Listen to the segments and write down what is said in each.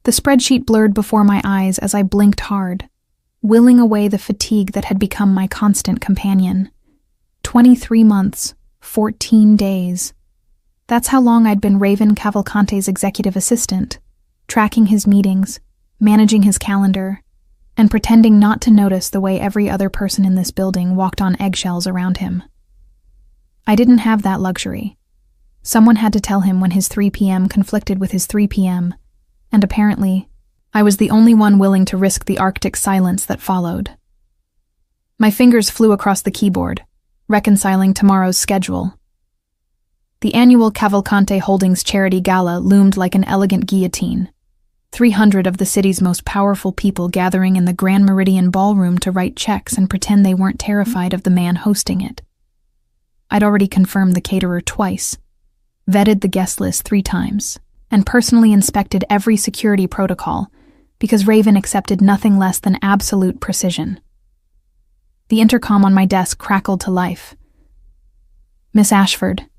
The spreadsheet blurred before my eyes as I blinked hard, willing away the fatigue that had become my constant companion. 23 months, 14 days. That's how long I'd been Raven Cavalcante's executive assistant, tracking his meetings, managing his calendar, and pretending not to notice the way every other person in this building walked on eggshells around him. I didn't have that luxury. Someone had to tell him when his 3 p.m. conflicted with his 3 p.m., and apparently, I was the only one willing to risk the Arctic silence that followed. My fingers flew across the keyboard, reconciling tomorrow's schedule. The annual Cavalcante Holdings charity gala loomed like an elegant guillotine. 300 of the city's most powerful people gathering in the Grand Meridian Ballroom to write checks and pretend they weren't terrified of the man hosting it. I'd already confirmed the caterer twice, vetted the guest list 3 times, and personally inspected every security protocol because Raven accepted nothing less than absolute precision. The intercom on my desk crackled to life. "Miss Ashford."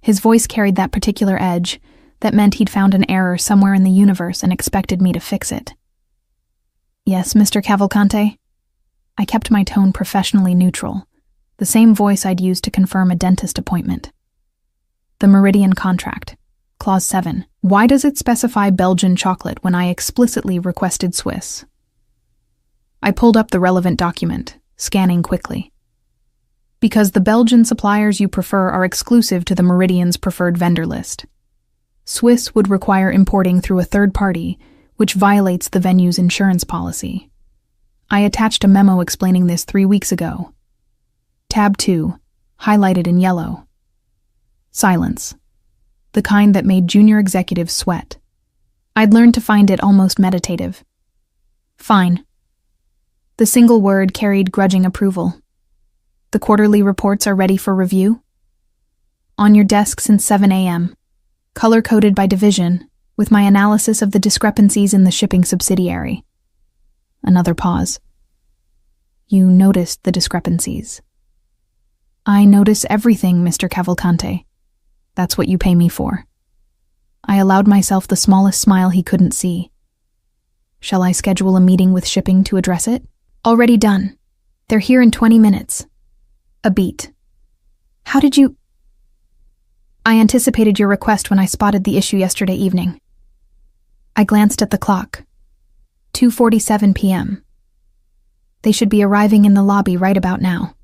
His voice carried that particular edge that meant he'd found an error somewhere in the universe and expected me to fix it. "Yes, Mr. Cavalcante?" I kept my tone professionally neutral, the same voice I'd used to confirm a dentist appointment. "The Meridian contract. Clause 7. Why does it specify Belgian chocolate when I explicitly requested Swiss?" I pulled up the relevant document, scanning quickly. "Because the Belgian suppliers you prefer are exclusive to the Meridian's preferred vendor list. Swiss would require importing through a third party, which violates the venue's insurance policy. I attached a memo explaining this 3 weeks ago. Tab 2, highlighted in yellow. Silence. The kind that made junior executives sweat. I'd learned to find it almost meditative. Fine. The single word carried grudging approval. The quarterly reports are ready for review? On your desk since 7 a.m., color-coded by division, with my analysis of the discrepancies in the shipping subsidiary. Another pause. You noticed the discrepancies. I notice everything, Mr. Cavalcante. That's what you pay me for. I allowed myself the smallest smile he couldn't see. Shall I schedule a meeting with shipping to address it? Already done. They're here in 20 minutes. A beat. How did you... I anticipated your request when I spotted the issue yesterday evening. I glanced at the clock. 2:47 p.m. They should be arriving in the lobby right about now.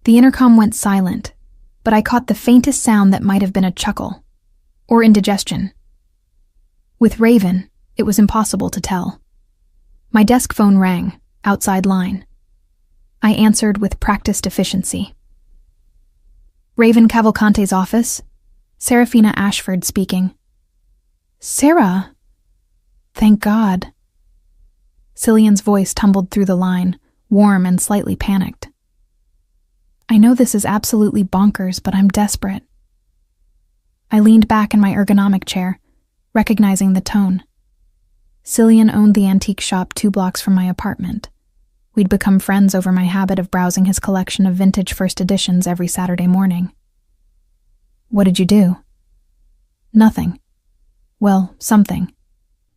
The intercom went silent, but I caught the faintest sound that might have been a chuckle, or indigestion. With Raven, it was impossible to tell. My desk phone rang, outside line. I answered with practiced efficiency. Raven Cavalcante's office? Serafina Ashford speaking. Sarah? Thank God. Cillian's voice tumbled through the line, warm and slightly panicked. I know this is absolutely bonkers, but I'm desperate. I leaned back in my ergonomic chair, recognizing the tone. Cillian owned the antique shop 2 blocks from my apartment. We'd become friends over my habit of browsing his collection of vintage first editions every Saturday morning. What did you do? Nothing. Well, something.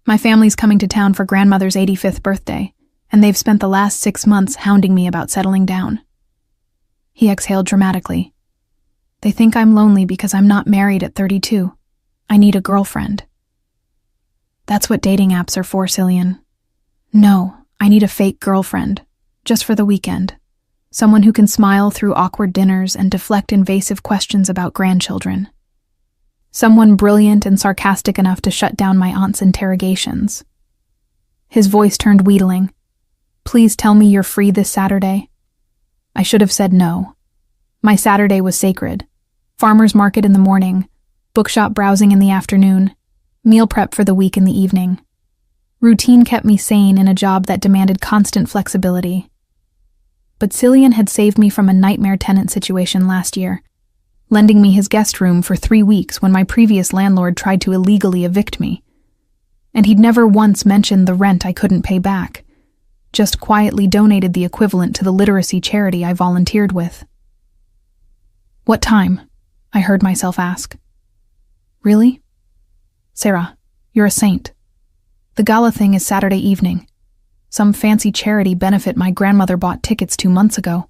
My family's coming to town for grandmother's 85th birthday, and they've spent the last 6 months hounding me about settling down. He exhaled dramatically. They think I'm lonely because I'm not married at 32. I need a girlfriend. That's what dating apps are for, Cillian. No, I need a fake girlfriend, just for the weekend. Someone who can smile through awkward dinners and deflect invasive questions about grandchildren. Someone brilliant and sarcastic enough to shut down my aunt's interrogations. His voice turned wheedling. Please tell me you're free this Saturday. I should have said no. My Saturday was sacred. Farmer's market in the morning, bookshop browsing in the afternoon, meal prep for the week in the evening. Routine kept me sane in a job that demanded constant flexibility. But Cillian had saved me from a nightmare tenant situation last year, lending me his guest room for 3 weeks when my previous landlord tried to illegally evict me. And he'd never once mentioned the rent I couldn't pay back, just quietly donated the equivalent to the literacy charity I volunteered with. What time? I heard myself ask. Really? Sarah, You're a saint. The gala thing is Saturday evening. Some fancy charity benefit my grandmother bought tickets 2 months ago.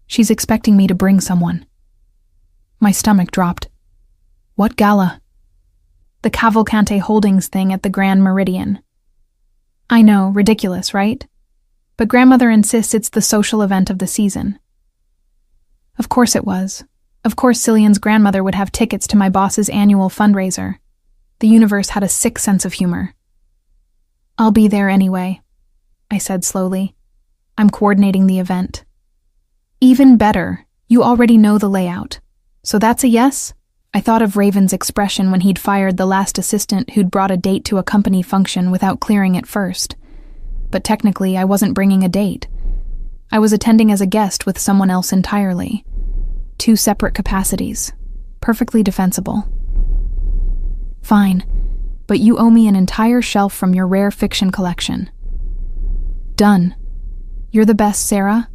She's expecting me to bring someone. My stomach dropped. What gala? The Cavalcante Holdings thing at the Grand Meridian. I know, ridiculous, right? But grandmother insists it's the social event of the season. Of course it was. Of course Cillian's grandmother would have tickets to my boss's annual fundraiser. The universe had a sick sense of humor. I'll be there anyway, I said slowly. I'm coordinating the event. Even better, you already know the layout. So that's a yes? I thought of Raven's expression when he'd fired the last assistant who'd brought a date to a company function without clearing it first. But technically, I wasn't bringing a date. I was attending as a guest with someone else entirely. 2 separate capacities. Perfectly defensible. Fine, but you owe me an entire shelf from your rare fiction collection. Done. You're the best, Sarah.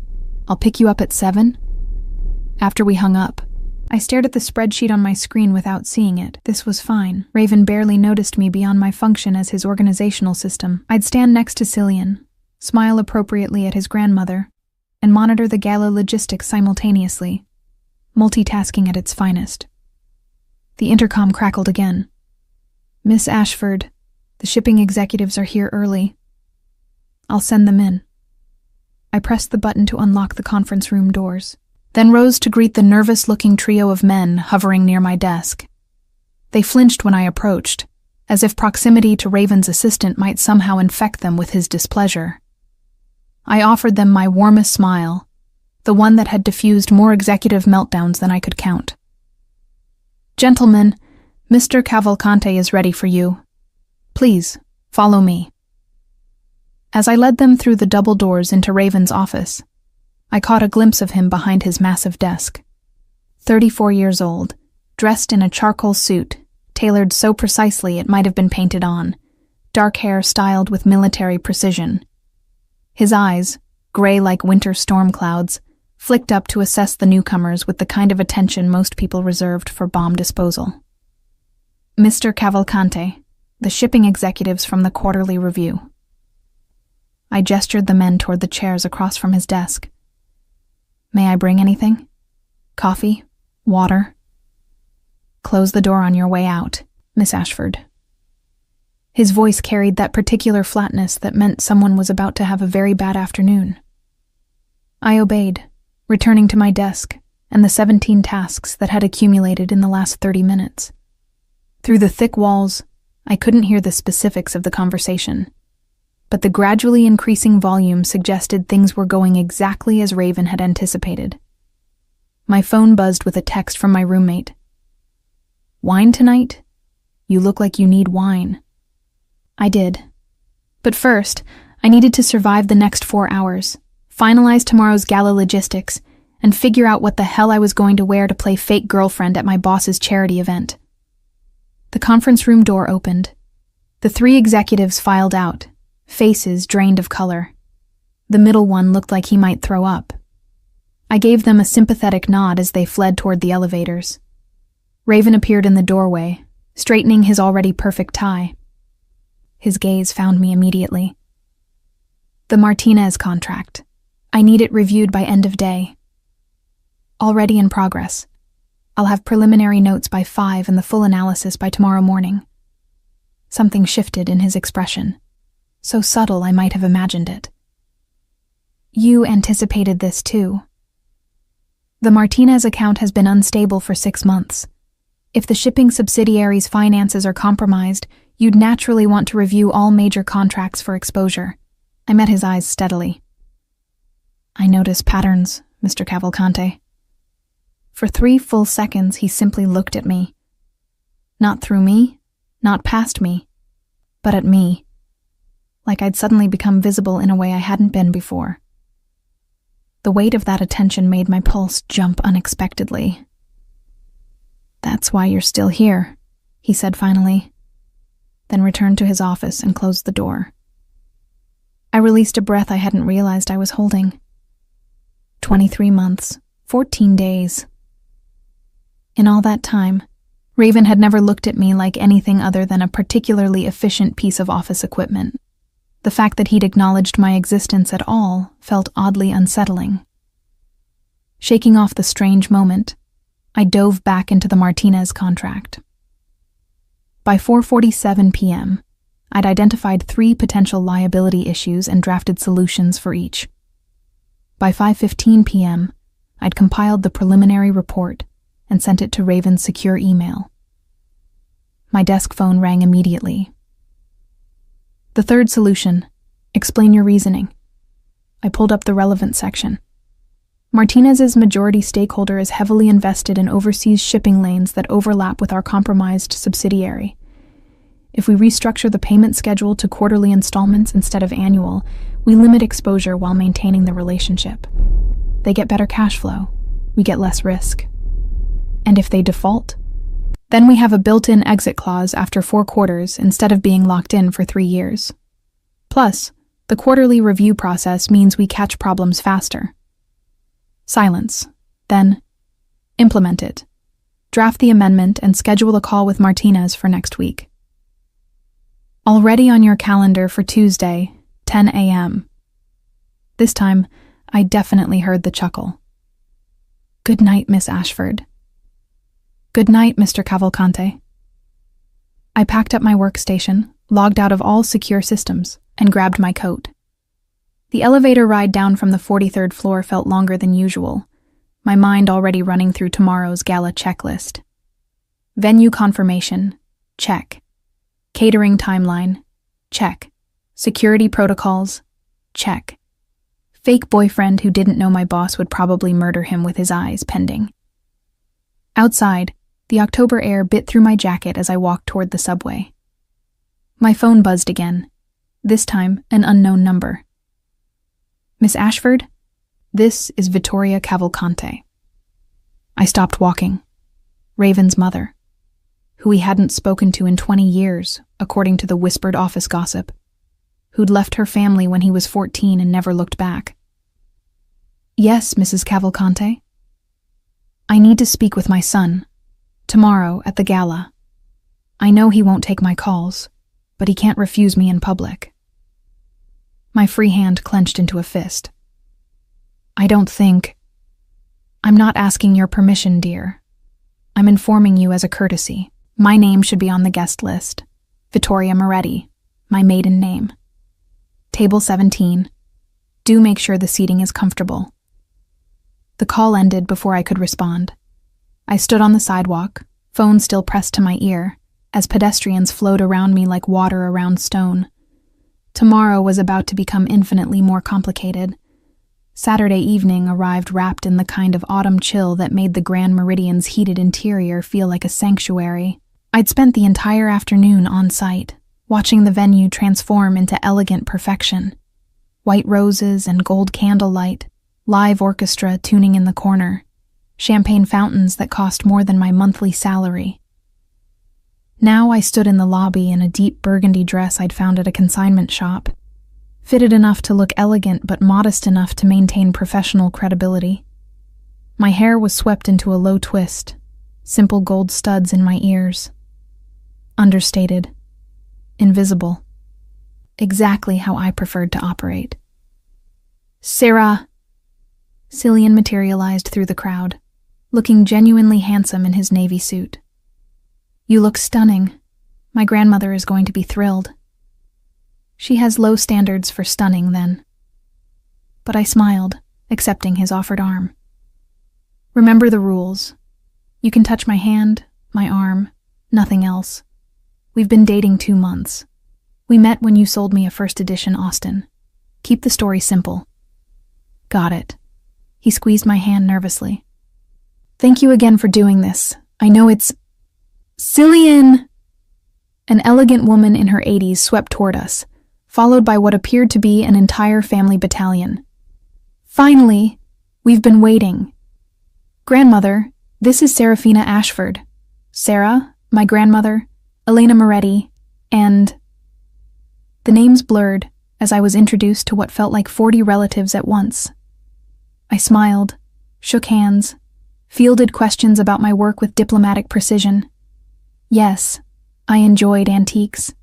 I'll pick you up at 7. After we hung up, I stared at the spreadsheet on my screen without seeing it. This was fine. Raven barely noticed me beyond my function as his organizational system. I'd stand next to Cillian, smile appropriately at his grandmother, and monitor the gala logistics simultaneously, multitasking at its finest. The intercom crackled again. Miss Ashford, the shipping executives are here early. I'll send them in. I pressed the button to unlock the conference room doors, then rose to greet the nervous-looking trio of men hovering near my desk. They flinched when I approached, as if proximity to Raven's assistant might somehow infect them with his displeasure. I offered them my warmest smile, the one that had diffused more executive meltdowns than I could count. Gentlemen, Mr. Cavalcante is ready for you. Please, follow me. As I led them through the double doors into Raven's office, I caught a glimpse of him behind his massive desk. 34 years old, dressed in a charcoal suit, tailored so precisely it might have been painted on, dark hair styled with military precision. His eyes, gray like winter storm clouds, flicked up to assess the newcomers with the kind of attention most people reserved for bomb disposal. Mr. Cavalcante, the shipping executives from the Quarterly Review. I gestured the men toward the chairs across from his desk. May I bring anything? Coffee? Water? Close the door on your way out, Miss Ashford. His voice carried that particular flatness that meant someone was about to have a very bad afternoon. I obeyed, returning to my desk and the 17 tasks that had accumulated in the last 30 minutes. Through the thick walls, I couldn't hear the specifics of the conversation, but the gradually increasing volume suggested things were going exactly as Raven had anticipated. My phone buzzed with a text from my roommate. Wine tonight? You look like you need wine. I did. But first, I needed to survive the next 4 hours, finalize tomorrow's gala logistics, and figure out what the hell I was going to wear to play fake girlfriend at my boss's charity event. The conference room door opened. The 3 executives filed out, faces drained of color. The middle one looked like he might throw up. I gave them a sympathetic nod as they fled toward the elevators. Raven appeared in the doorway, straightening his already perfect tie. His gaze found me immediately. The Martinez contract. I need it reviewed by end of day. Already in progress. I'll have preliminary notes by 5 and the full analysis by tomorrow morning. Something shifted in his expression. So subtle I might have imagined it. You anticipated this too. The Martinez account has been unstable for 6 months. If the shipping subsidiary's finances are compromised, you'd naturally want to review all major contracts for exposure. I met his eyes steadily. I notice patterns, Mr. Cavalcante. For 3 full seconds, he simply looked at me. Not through me, not past me, but at me. Like I'd suddenly become visible in a way I hadn't been before. The weight of that attention made my pulse jump unexpectedly. That's why you're still here, he said finally, then returned to his office and closed the door. I released a breath I hadn't realized I was holding. 23 months, 14 days. In all that time, Raven had never looked at me like anything other than a particularly efficient piece of office equipment. The fact that he'd acknowledged my existence at all felt oddly unsettling. Shaking off the strange moment, I dove back into the Martinez contract. By 4:47 p.m., I'd identified 3 potential liability issues and drafted solutions for each. By 5:15 p.m., I'd compiled the preliminary report and sent it to Raven's secure email. My desk phone rang immediately. The third solution: explain your reasoning. I pulled up the relevant section. Martinez's majority stakeholder is heavily invested in overseas shipping lanes that overlap with our compromised subsidiary. If we restructure the payment schedule to quarterly installments instead of annual, we limit exposure while maintaining the relationship. They get better cash flow. We get less risk. And if they default? Then we have a built-in exit clause after 4 quarters instead of being locked in for 3 years. Plus, the quarterly review process means we catch problems faster. Silence. Then, implement it. Draft the amendment and schedule a call with Martinez for next week. Already on your calendar for Tuesday, 10 a.m. This time, I definitely heard the chuckle. Good night, Miss Ashford. Good night, Mr. Cavalcante. I packed up my workstation, logged out of all secure systems, and grabbed my coat. The elevator ride down from the 43rd floor felt longer than usual, my mind already running through tomorrow's gala checklist. Venue confirmation, check. Catering timeline, check. Security protocols, check. Fake boyfriend who didn't know my boss would probably murder him with his eyes, pending. Outside, the October air bit through my jacket as I walked toward the subway. My phone buzzed again, this time an unknown number. Miss Ashford, this is Vittoria Cavalcante. I stopped walking. Raven's mother, who he hadn't spoken to in 20 years, according to the whispered office gossip, who'd left her family when he was 14 and never looked back. Yes, Mrs. Cavalcante. I need to speak with my son, tomorrow at the gala. I know he won't take my calls, but he can't refuse me in public. My free hand clenched into a fist. I'm not asking your permission, dear. I'm informing you as a courtesy. My name should be on the guest list. Vittoria Moretti, my maiden name. Table 17. Do make sure the seating is comfortable. The call ended before I could respond. I stood on the sidewalk, phone still pressed to my ear, as pedestrians flowed around me like water around stone. Tomorrow was about to become infinitely more complicated. Saturday evening arrived wrapped in the kind of autumn chill that made the Grand Meridian's heated interior feel like a sanctuary. I'd spent the entire afternoon on site, watching the venue transform into elegant perfection. White roses and gold candlelight, live orchestra tuning in the corner, champagne fountains that cost more than my monthly salary. Now I stood in the lobby in a deep burgundy dress I'd found at a consignment shop, fitted enough to look elegant but modest enough to maintain professional credibility. My hair was swept into a low twist, simple gold studs in my ears. Understated, invisible, exactly how I preferred to operate. Sarah! Cillian materialized through the crowd, looking genuinely handsome in his navy suit. You look stunning. My grandmother is going to be thrilled. She has low standards for stunning, then. But I smiled, accepting his offered arm. Remember the rules. You can touch my hand, my arm, nothing else. We've been dating 2 months. We met when you sold me a first edition Austin. Keep the story simple. Got it. He squeezed my hand nervously. Thank you again for doing this. I know it's... Cillian! An elegant woman in her 80s swept toward us, followed by what appeared to be an entire family battalion. Finally, we've been waiting. Grandmother, this is Serafina Ashford. Sarah, my grandmother, Elena Moretti, and... The names blurred as I was introduced to what felt like 40 relatives at once. I smiled, shook hands, fielded questions about my work with diplomatic precision. Yes, I enjoyed antiques.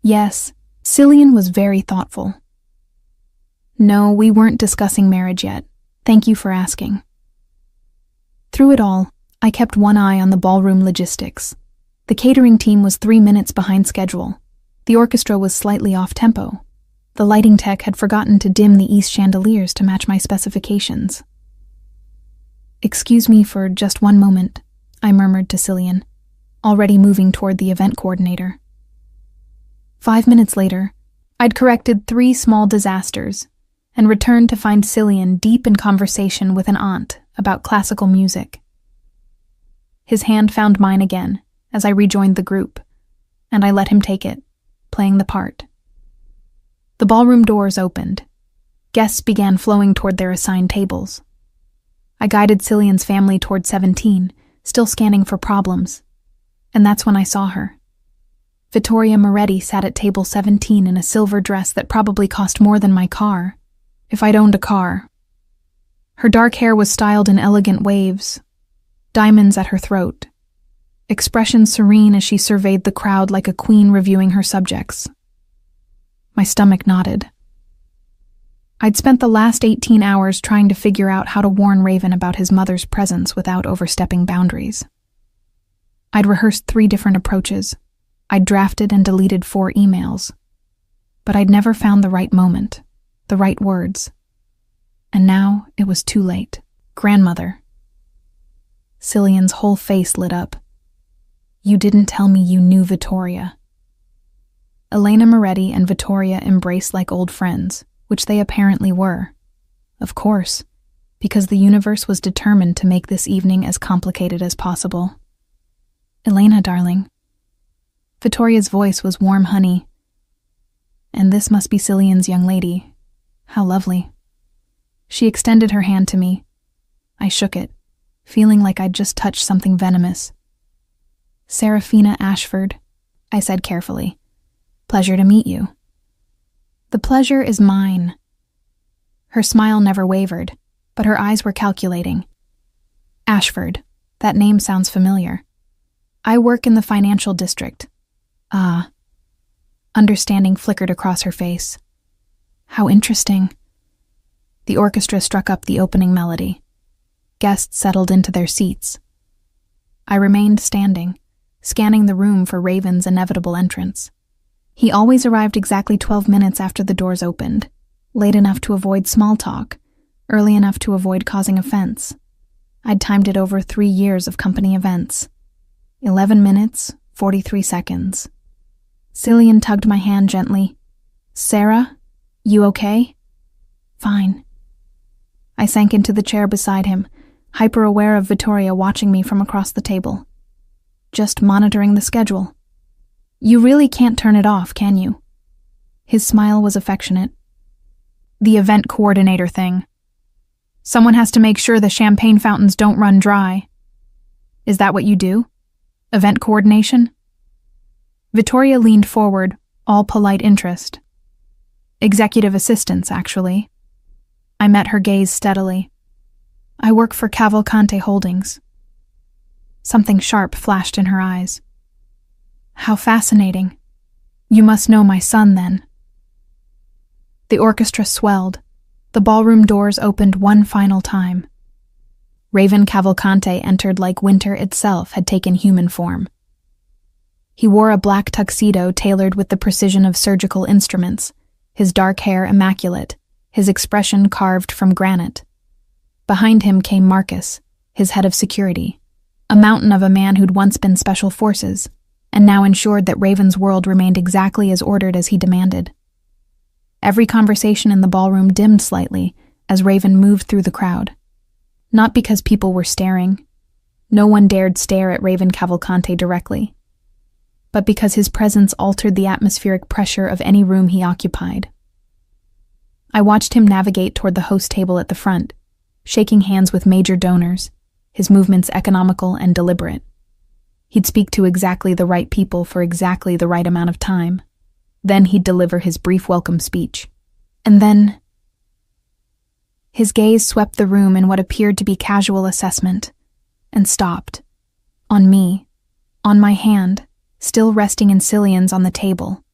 Yes, Cillian was very thoughtful. No, we weren't discussing marriage yet. Thank you for asking. Through it all, I kept one eye on the ballroom logistics. The catering team was 3 minutes behind schedule. The orchestra was slightly off-tempo. The lighting tech had forgotten to dim the east chandeliers to match my specifications. Excuse me for just one moment, I murmured to Cillian, already moving toward the event coordinator. 5 minutes later, I'd corrected 3 small disasters and returned to find Cillian deep in conversation with an aunt about classical music. His hand found mine again as I rejoined the group, and I let him take it, playing the part. The ballroom doors opened. Guests began flowing toward their assigned tables. I guided Cillian's family toward 17, still scanning for problems, and that's when I saw her. Vittoria Moretti sat at table 17 in a silver dress that probably cost more than my car, if I'd owned a car. Her dark hair was styled in elegant waves, diamonds at her throat, expression serene as she surveyed the crowd like a queen reviewing her subjects. My stomach knotted. I'd spent the last 18 hours trying to figure out how to warn Raven about his mother's presence without overstepping boundaries. I'd rehearsed 3 different approaches. I'd drafted and deleted 4 emails. But I'd never found the right moment, the right words. And now it was too late. Grandmother. Cillian's whole face lit up. You didn't tell me you knew Vittoria. Elena Moretti and Vittoria embraced like old friends, which they apparently were. Of course, because the universe was determined to make this evening as complicated as possible. Elena, darling. Vittoria's voice was warm honey. And this must be Cillian's young lady. How lovely. She extended her hand to me. I shook it, feeling like I'd just touched something venomous. Serafina Ashford, I said carefully. Pleasure to meet you. The pleasure is mine. Her smile never wavered, but her eyes were calculating. Ashford, that name sounds familiar. I work in the financial district. Ah. Understanding flickered across her face. How interesting. The orchestra struck up the opening melody. Guests settled into their seats. I remained standing, scanning the room for Raven's inevitable entrance. He always arrived exactly 12 minutes after the doors opened, late enough to avoid small talk, early enough to avoid causing offense. I'd timed it over 3 years of company events. 11 minutes, 43 seconds. Cillian tugged my hand gently. Sarah, you okay? Fine. I sank into the chair beside him, hyper-aware of Vittoria watching me from across the table. Just monitoring the schedule. You really can't turn it off, can you? His smile was affectionate. The event coordinator thing. Someone has to make sure the champagne fountains don't run dry. Is that what you do? Event coordination? Vittoria leaned forward, all polite interest. Executive assistance, actually. I met her gaze steadily. I work for Cavalcante Holdings. Something sharp flashed in her eyes. How fascinating. You must know my son, then. The orchestra swelled. The ballroom doors opened one final time. Raven Cavalcante entered like winter itself had taken human form. He wore a black tuxedo tailored with the precision of surgical instruments, his dark hair immaculate, his expression carved from granite. Behind him came Marcus, his head of security, a mountain of a man who'd once been special forces, and now ensured that Raven's world remained exactly as ordered as he demanded. Every conversation in the ballroom dimmed slightly as Raven moved through the crowd. Not because people were staring. No one dared stare at Raven Cavalcante directly. But because his presence altered the atmospheric pressure of any room he occupied. I watched him navigate toward the host table at the front, shaking hands with major donors, his movements economical and deliberate. He'd speak to exactly the right people for exactly the right amount of time. Then he'd deliver his brief welcome speech. And then... His gaze swept the room in what appeared to be casual assessment, and stopped. On me, on my hand, still resting in Cillian's on the table.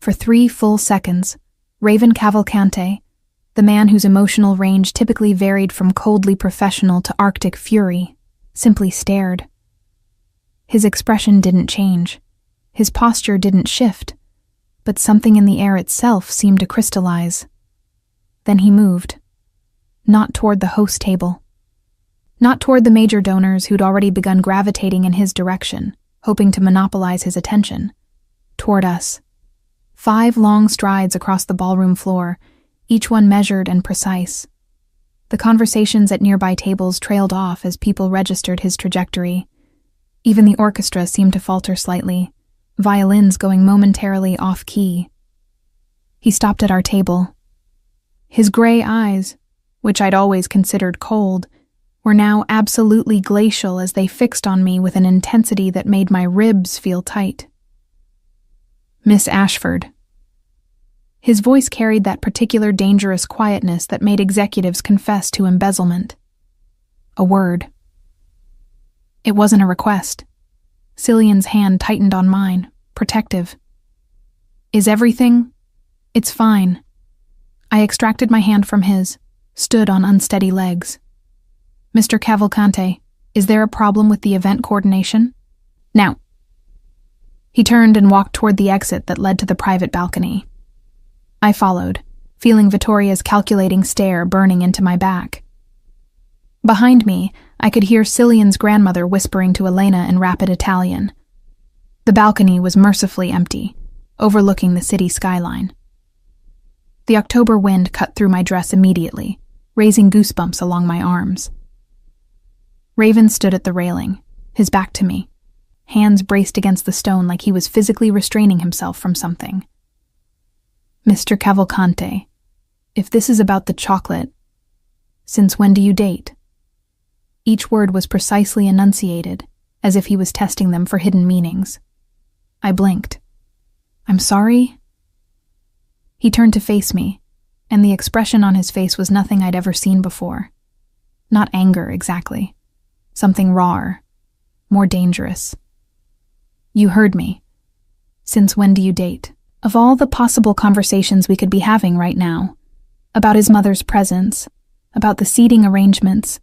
For 3 full seconds, Raven Cavalcante, the man whose emotional range typically varied from coldly professional to Arctic fury, simply stared. His expression didn't change. His posture didn't shift, but something in the air itself seemed to crystallize. Then he moved. Not toward the host table. Not toward the major donors who'd already begun gravitating in his direction, hoping to monopolize his attention. Toward us. 5 long strides across the ballroom floor, each one measured and precise. The conversations at nearby tables trailed off as people registered his trajectory. Even the orchestra seemed to falter slightly, violins going momentarily off-key. He stopped at our table. His gray eyes, which I'd always considered cold, were now absolutely glacial as they fixed on me with an intensity that made my ribs feel tight. Miss Ashford. His voice carried that particular dangerous quietness that made executives confess to embezzlement. A word. It wasn't a request. Cillian's hand tightened on mine, protective. Is everything? It's fine. I extracted my hand from his, stood on unsteady legs. Mr. Cavalcante, is there a problem with the event coordination? Now. He turned and walked toward the exit that led to the private balcony. I followed, feeling Vittoria's calculating stare burning into my back. Behind me, I could hear Cillian's grandmother whispering to Elena in rapid Italian. The balcony was mercifully empty, overlooking the city skyline. The October wind cut through my dress immediately, raising goosebumps along my arms. Raven stood at the railing, his back to me, hands braced against the stone like he was physically restraining himself from something. Mr. Cavalcante, if this is about the chocolate, since when do you date? Each word was precisely enunciated, as if he was testing them for hidden meanings. I blinked. I'm sorry? He turned to face me, and the expression on his face was nothing I'd ever seen before. Not anger, exactly. Something rawer, more dangerous. You heard me. Since when do you date? Of all the possible conversations we could be having right now, about his mother's presence, about the seating arrangements,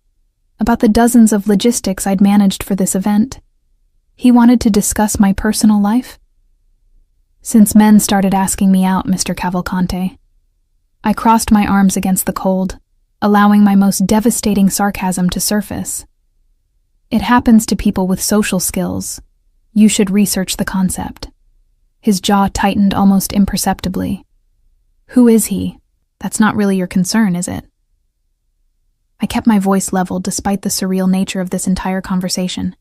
about the dozens of logistics I'd managed for this event, he wanted to discuss my personal life? Since men started asking me out, Mr. Cavalcante. I crossed my arms against the cold, allowing my most devastating sarcasm to surface. It happens to people with social skills. You should research the concept. His jaw tightened almost imperceptibly. Who is he? That's not really your concern, is it? I kept my voice leveled despite the surreal nature of this entire conversation.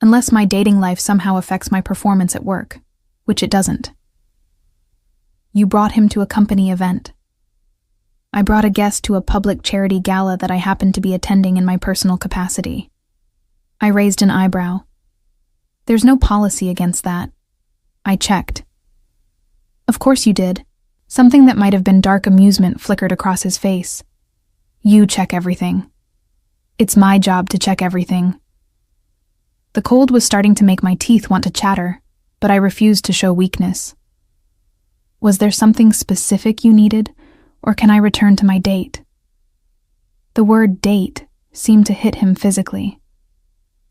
Unless my dating life somehow affects my performance at work, which it doesn't. You brought him to a company event. I brought a guest to a public charity gala that I happened to be attending in my personal capacity. I raised an eyebrow. There's no policy against that. I checked. Of course you did. Something that might have been dark amusement flickered across his face. You check everything. It's my job to check everything. The cold was starting to make my teeth want to chatter, but I refused to show weakness. Was there something specific you needed, or can I return to my date? The word date seemed to hit him physically.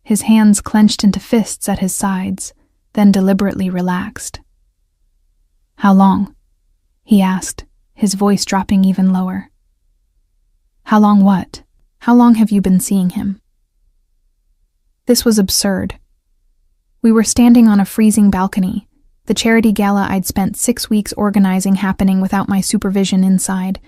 His hands clenched into fists at his sides, then deliberately relaxed. How long? He asked, his voice dropping even lower. How long what? How long have you been seeing him? This was absurd. We were standing on a freezing balcony, the charity gala I'd spent 6 weeks organizing happening without my supervision inside,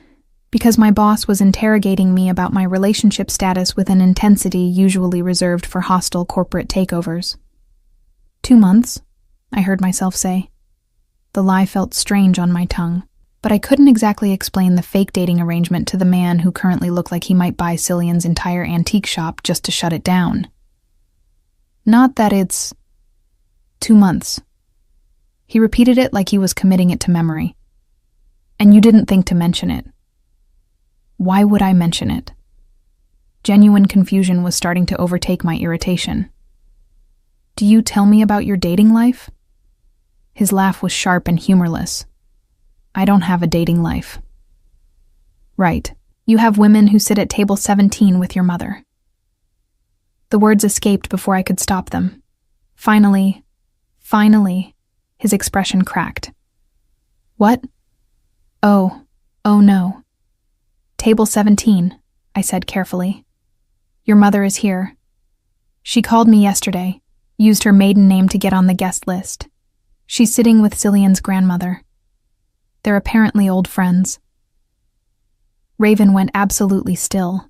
because my boss was interrogating me about my relationship status with an intensity usually reserved for hostile corporate takeovers. 2 months, I heard myself say. The lie felt strange on my tongue, but I couldn't exactly explain the fake dating arrangement to the man who currently looked like he might buy Cillian's entire antique shop just to shut it down. Not that it's 2 months. He repeated it like he was committing it to memory. And you didn't think to mention it. Why would I mention it? Genuine confusion was starting to overtake my irritation. Do you tell me about your dating life? His laugh was sharp and humorless. I don't have a dating life. Right. You have women who sit at table 17 with your mother. The words escaped before I could stop them. Finally, his expression cracked. What? Oh no. Table 17, I said carefully. Your mother is here. She called me yesterday, used her maiden name to get on the guest list. She's sitting with Cillian's grandmother. They're apparently old friends. Raven went absolutely still.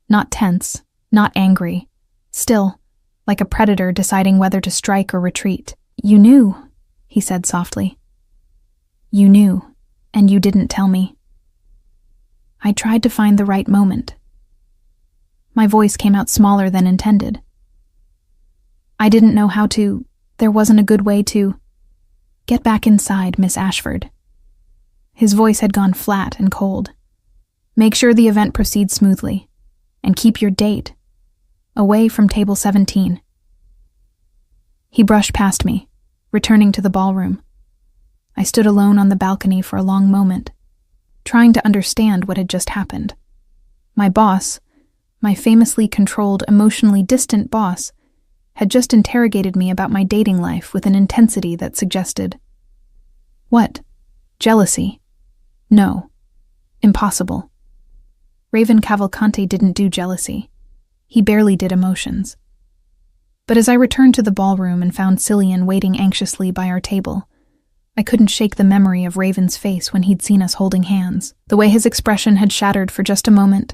Not tense, not angry. Still, like a predator deciding whether to strike or retreat. You knew, he said softly. You knew, and you didn't tell me. I tried to find the right moment. My voice came out smaller than intended. I didn't know how to, there wasn't a good way to. Get back inside, Miss Ashford. His voice had gone flat and cold. Make sure the event proceeds smoothly, and keep your date away from table 17. He brushed past me, returning to the ballroom. I stood alone on the balcony for a long moment, trying to understand what had just happened. My boss, my famously controlled, emotionally distant boss, had just interrogated me about my dating life with an intensity that suggested. What? Jealousy? No. Impossible. Raven Cavalcante didn't do jealousy. He barely did emotions. But as I returned to the ballroom and found Cillian waiting anxiously by our table, I couldn't shake the memory of Raven's face when he'd seen us holding hands, the way his expression had shattered for just a moment,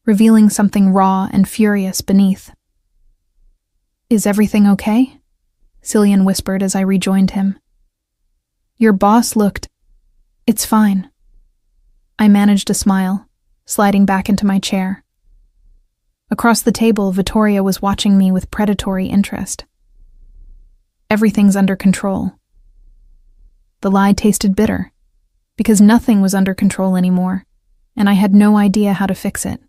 revealing something raw and furious beneath. Is everything okay? Cillian whispered as I rejoined him. Your boss looked... It's fine. I managed a smile, sliding back into my chair. Across the table, Vittoria was watching me with predatory interest. Everything's under control. The lie tasted bitter, because nothing was under control anymore, and I had no idea how to fix it.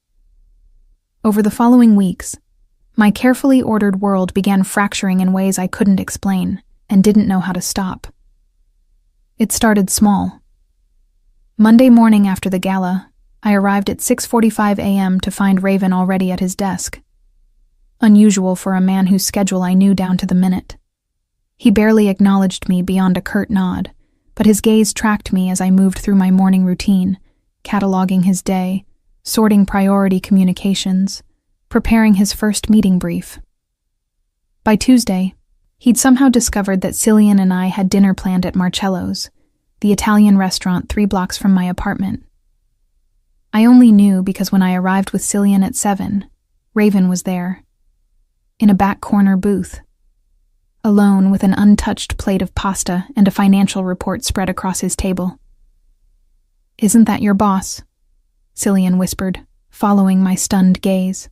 Over the following weeks, my carefully ordered world began fracturing in ways I couldn't explain and didn't know how to stop. It started small. Monday morning after the gala, I arrived at 6:45 a.m. to find Raven already at his desk. Unusual for a man whose schedule I knew down to the minute. He barely acknowledged me beyond a curt nod, but his gaze tracked me as I moved through my morning routine, cataloging his day, sorting priority communications, preparing his first meeting brief. By Tuesday, he'd somehow discovered that Cillian and I had dinner planned at Marcello's, the Italian restaurant 3 blocks from my apartment. I only knew because when I arrived with Cillian at 7, Raven was there, in a back corner booth, alone with an untouched plate of pasta and a financial report spread across his table. Isn't that your boss? Cillian whispered, following my stunned gaze.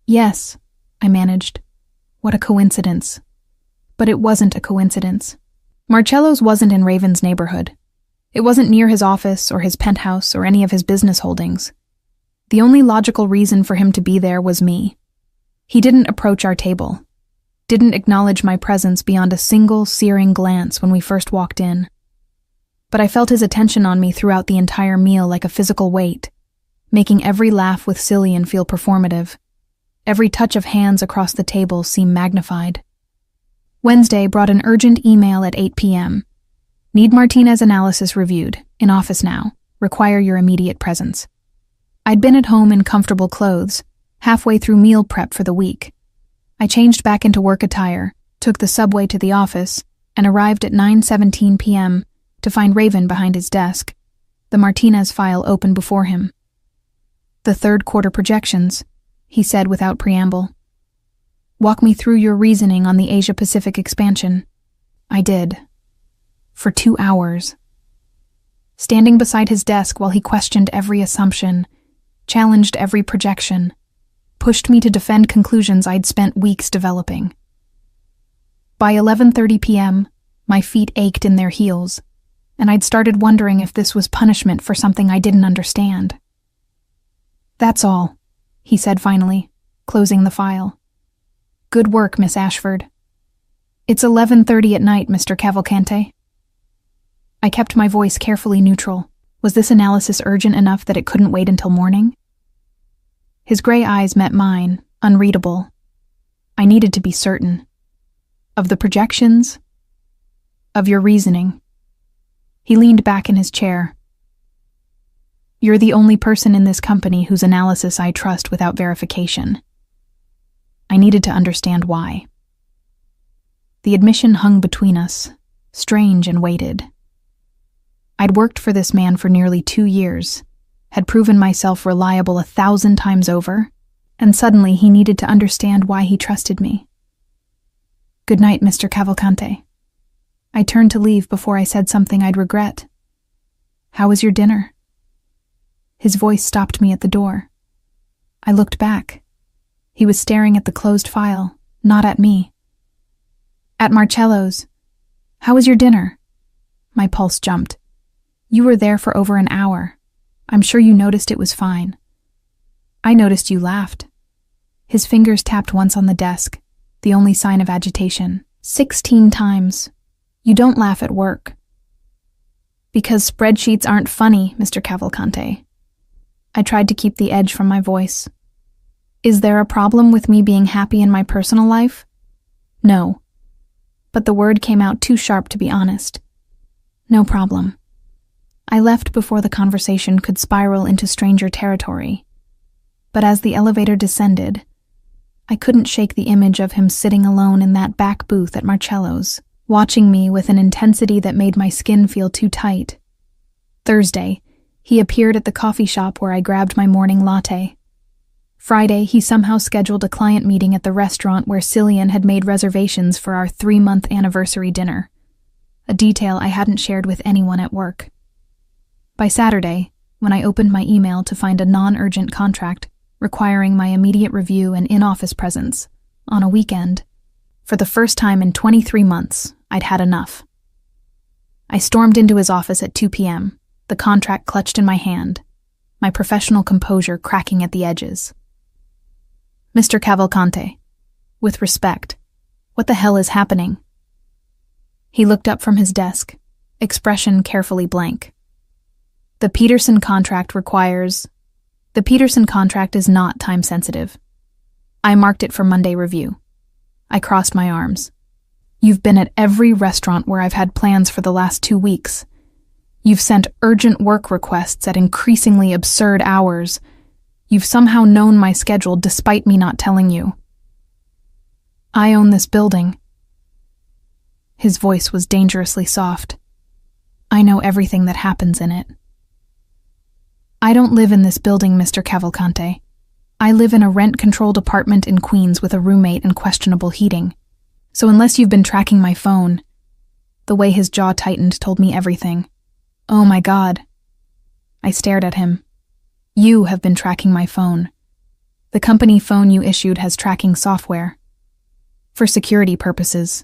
Yes, I managed. What a coincidence. But it wasn't a coincidence. Marcello's wasn't in Raven's neighborhood. It wasn't near his office or his penthouse or any of his business holdings. The only logical reason for him to be there was me. He didn't approach our table, didn't acknowledge my presence beyond a single searing glance when we first walked in. But I felt his attention on me throughout the entire meal like a physical weight, making every laugh with Cillian feel performative. Every touch of hands across the table seemed magnified. Wednesday brought an urgent email at 8 p.m. Need Martinez analysis reviewed. In office now. Require your immediate presence. I'd been at home in comfortable clothes, halfway through meal prep for the week. I changed back into work attire, took the subway to the office, and arrived at 9:17 p.m. to find Raven behind his desk, the Martinez file open before him. The third quarter projections, he said without preamble. Walk me through your reasoning on the Asia-Pacific expansion. I did. For 2 hours. Standing beside his desk while he questioned every assumption, challenged every projection, pushed me to defend conclusions I'd spent weeks developing. By 11:30 p.m., my feet ached in their heels, and I'd started wondering if this was punishment for something I didn't understand. That's all, he said finally, closing the file. Good work, Miss Ashford. It's 11:30 at night, Mr. Cavalcante. I kept my voice carefully neutral. Was this analysis urgent enough that it couldn't wait until morning? His gray eyes met mine, unreadable. I needed to be certain. Of the projections? Of your reasoning? He leaned back in his chair. You're the only person in this company whose analysis I trust without verification. I needed to understand why. The admission hung between us, strange and weighted. I'd worked for this man for nearly 2 years, had proven myself reliable 1,000 times over, and suddenly he needed to understand why he trusted me. Good night, Mr. Cavalcante. I turned to leave before I said something I'd regret. How was your dinner? His voice stopped me at the door. I looked back. He was staring at the closed file, not at me. At Marcello's. How was your dinner? My pulse jumped. You were there for over an hour. I'm sure you noticed it was fine. I noticed you laughed. His fingers tapped once on the desk, the only sign of agitation. 16 times. You don't laugh at work. Because spreadsheets aren't funny, Mr. Cavalcante. I tried to keep the edge from my voice. Is there a problem with me being happy in my personal life? No. But the word came out too sharp to be honest. No problem. I left before the conversation could spiral into stranger territory. But as the elevator descended, I couldn't shake the image of him sitting alone in that back booth at Marcello's, watching me with an intensity that made my skin feel too tight. Thursday, he appeared at the coffee shop where I grabbed my morning latte. Friday, he somehow scheduled a client meeting at the restaurant where Cillian had made reservations for our 3-month anniversary dinner, a detail I hadn't shared with anyone at work. By Saturday, when I opened my email to find a non-urgent contract requiring my immediate review and in-office presence, on a weekend, for the first time in 23 months, I'd had enough. I stormed into his office at 2 p.m., the contract clutched in my hand, my professional composure cracking at the edges. Mr. Cavalcante, with respect, what the hell is happening? He looked up from his desk, expression carefully blank. The Peterson contract is not time-sensitive. I marked it for Monday review. I crossed my arms. You've been at every restaurant where I've had plans for the last 2 weeks. You've sent urgent work requests at increasingly absurd hours. You've somehow known my schedule despite me not telling you. I own this building. His voice was dangerously soft. I know everything that happens in it. I don't live in this building, Mr. Cavalcante. I live in a rent-controlled apartment in Queens with a roommate and questionable heating. So unless you've been tracking my phone... The way his jaw tightened told me everything. Oh my God. I stared at him. You have been tracking my phone. The company phone you issued has tracking software. For security purposes.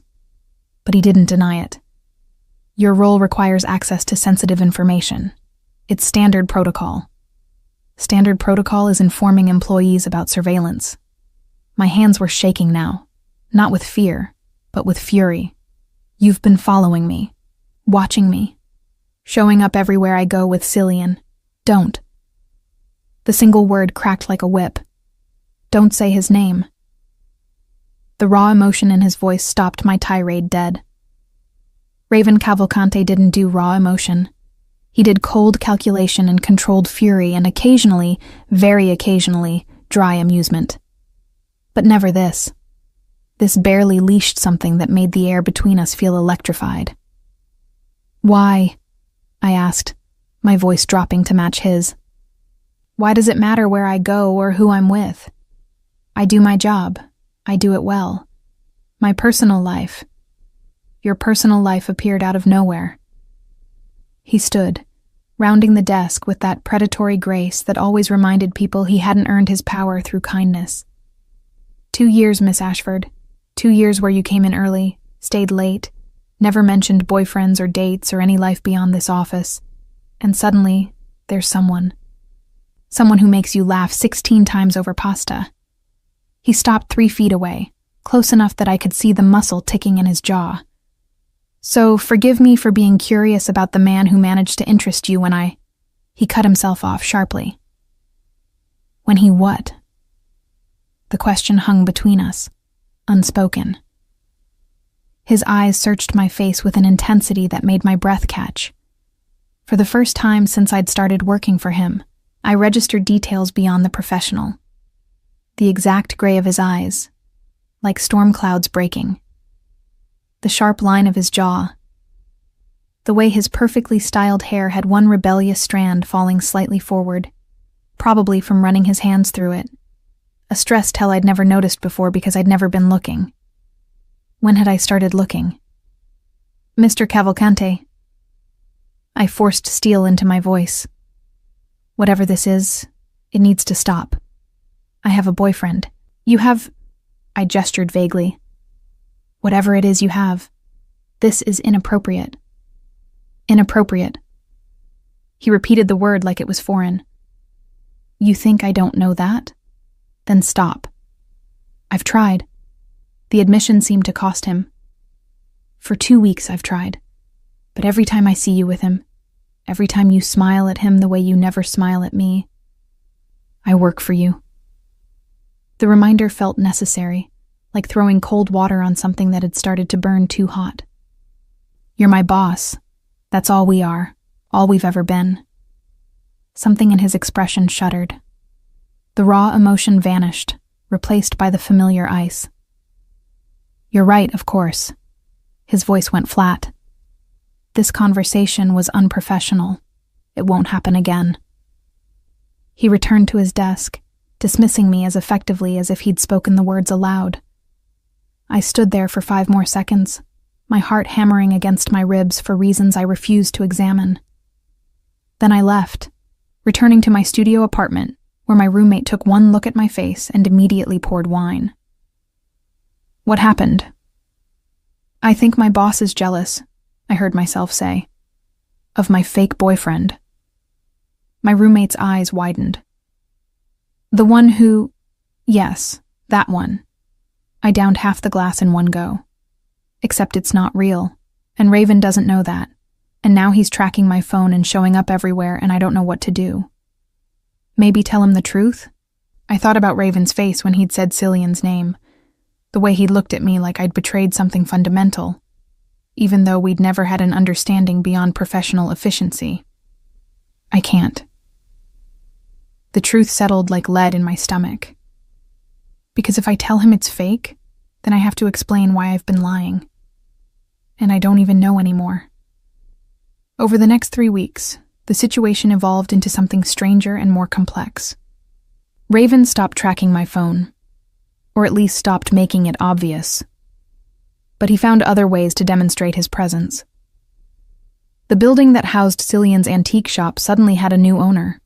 But he didn't deny it. Your role requires access to sensitive information. It's standard protocol. Standard protocol is informing employees about surveillance. My hands were shaking now, not with fear, but with fury. You've been following me, watching me, showing up everywhere I go with Cillian. Don't. The single word cracked like a whip. Don't say his name. The raw emotion in his voice stopped my tirade dead. Raven Cavalcante didn't do raw emotion. He did cold calculation and controlled fury and occasionally, very occasionally, dry amusement. But never this. This barely leashed something that made the air between us feel electrified. Why? I asked, my voice dropping to match his. Why does it matter where I go or who I'm with? I do my job. I do it well. My personal life. Your personal life appeared out of nowhere. He stood, rounding the desk with that predatory grace that always reminded people he hadn't earned his power through kindness. 2 years, Miss Ashford. 2 years where you came in early, stayed late, never mentioned boyfriends or dates or any life beyond this office. And suddenly, there's someone. Someone who makes you laugh 16 times over pasta. He stopped 3 feet away, close enough that I could see the muscle ticking in his jaw. "So forgive me for being curious about the man who managed to interest you when I—" He cut himself off sharply. When he what? The question hung between us, unspoken. His eyes searched my face with an intensity that made my breath catch. For the first time since I'd started working for him, I registered details beyond the professional. The exact gray of his eyes, like storm clouds breaking. The sharp line of his jaw. The way his perfectly styled hair had one rebellious strand falling slightly forward, probably from running his hands through it. A stress tell I'd never noticed before because I'd never been looking. When had I started looking? "Mr. Cavalcante." I forced steel into my voice. "Whatever this is, it needs to stop. I have a boyfriend. You have—" I gestured vaguely. "Whatever it is you have, this is inappropriate." Inappropriate. He repeated the word like it was foreign. "You think I don't know that? Then stop." "I've tried." The admission seemed to cost him. "For 2 weeks I've tried. But every time I see you with him, every time you smile at him the way you never smile at me, I work for you." The reminder felt necessary, like throwing cold water on something that had started to burn too hot. "You're my boss. That's all we are, all we've ever been." Something in his expression shuddered. The raw emotion vanished, replaced by the familiar ice. "You're right, of course." His voice went flat. "This conversation was unprofessional. It won't happen again." He returned to his desk, dismissing me as effectively as if he'd spoken the words aloud. I stood there for 5 more seconds, my heart hammering against my ribs for reasons I refused to examine. Then I left, returning to my studio apartment, where my roommate took one look at my face and immediately poured wine. "What happened?" "I think my boss is jealous," I heard myself say. "Of my fake boyfriend." My roommate's eyes widened. "The one who—" "Yes, that one." I downed half the glass in one go. "Except it's not real, and Raven doesn't know that, and now he's tracking my phone and showing up everywhere and I don't know what to do." "Maybe tell him the truth?" I thought about Raven's face when he'd said Cillian's name, the way he'd looked at me like I'd betrayed something fundamental, even though we'd never had an understanding beyond professional efficiency. I can't. The truth settled like lead in my stomach. Because if I tell him it's fake, then I have to explain why I've been lying. And I don't even know anymore. Over the next 3 weeks, the situation evolved into something stranger and more complex. Raven stopped tracking my phone, or at least stopped making it obvious. But he found other ways to demonstrate his presence. The building that housed Cillian's antique shop suddenly had a new owner.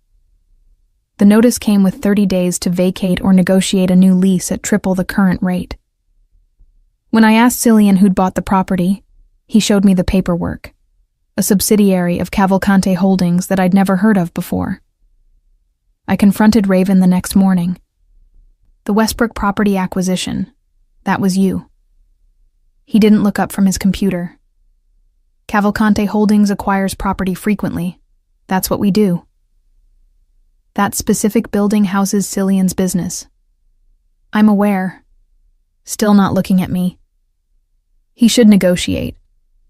The notice came with 30 days to vacate or negotiate a new lease at triple the current rate. When I asked Cillian who'd bought the property, he showed me the paperwork, a subsidiary of Cavalcante Holdings that I'd never heard of before. I confronted Raven the next morning. "The Westbrook property acquisition, that was you." He didn't look up from his computer. "Cavalcante Holdings acquires property frequently. That's what we do." "That specific building houses Cillian's business." "I'm aware." Still not looking at me. "He should negotiate.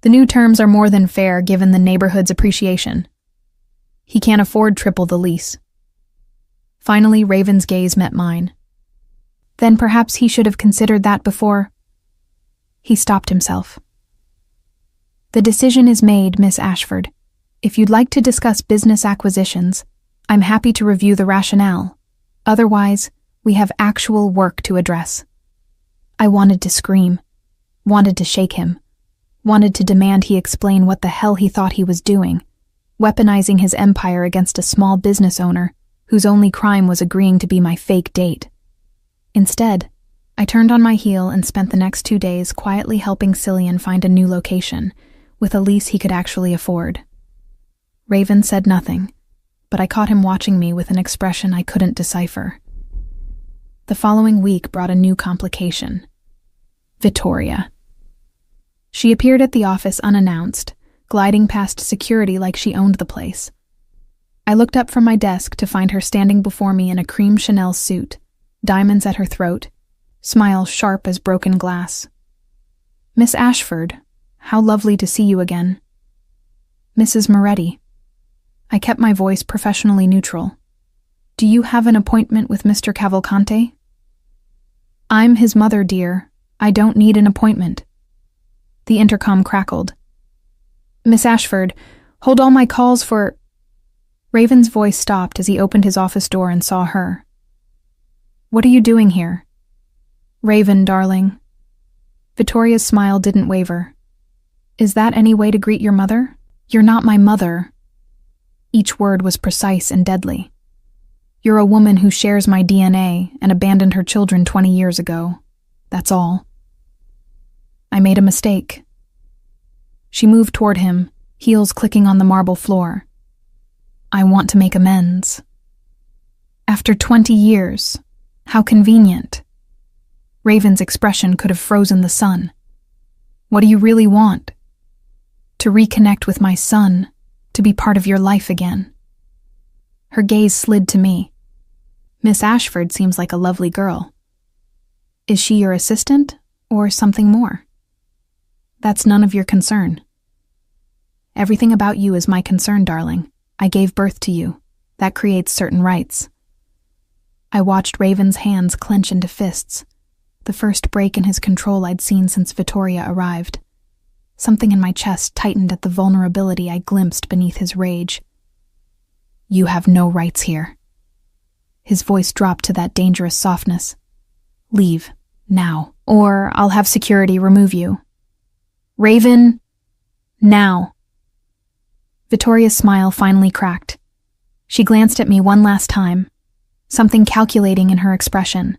The new terms are more than fair given the neighborhood's appreciation. He can't afford triple the lease." Finally, Raven's gaze met mine. "Then perhaps he should have considered that before—" He stopped himself. "The decision is made, Miss Ashford. If you'd like to discuss business acquisitions, I'm happy to review the rationale. Otherwise, we have actual work to address." I wanted to scream, wanted to shake him, wanted to demand he explain what the hell he thought he was doing, weaponizing his empire against a small business owner whose only crime was agreeing to be my fake date. Instead, I turned on my heel and spent the next 2 days quietly helping Cillian find a new location, with a lease he could actually afford. Raven said nothing, but I caught him watching me with an expression I couldn't decipher. The following week brought a new complication. Vittoria. She appeared at the office unannounced, gliding past security like she owned the place. I looked up from my desk to find her standing before me in a cream Chanel suit, diamonds at her throat, smile sharp as broken glass. "Miss Ashford, how lovely to see you again." "Mrs. Moretti." I kept my voice professionally neutral. "Do you have an appointment with Mr. Cavalcante?" "I'm his mother, dear. I don't need an appointment." The intercom crackled. "Miss Ashford, hold all my calls for—" Raven's voice stopped as he opened his office door and saw her. "What are you doing here?" "Raven, darling." Vittoria's smile didn't waver. "Is that any way to greet your mother? You're not my mother." Each word was precise and deadly. "You're a woman who shares my DNA and abandoned her children 20 years ago. That's all." "I made a mistake." She moved toward him, heels clicking on the marble floor. "I want to make amends." "After 20 years. How convenient." Raven's expression could have frozen the sun. "What do you really want?" "To reconnect with my son, to be part of your life again." Her gaze slid to me. "Miss Ashford seems like a lovely girl. Is she your assistant, or something more?" "That's none of your concern." "Everything about you is my concern, darling. I gave birth to you. That creates certain rights." I watched Raven's hands clench into fists, the first break in his control I'd seen since Vittoria arrived. Something in my chest tightened at the vulnerability I glimpsed beneath his rage. "You have no rights here." His voice dropped to that dangerous softness. "Leave, now, or I'll have security remove you." "Raven, now." Vittoria's smile finally cracked. She glanced at me one last time, something calculating in her expression,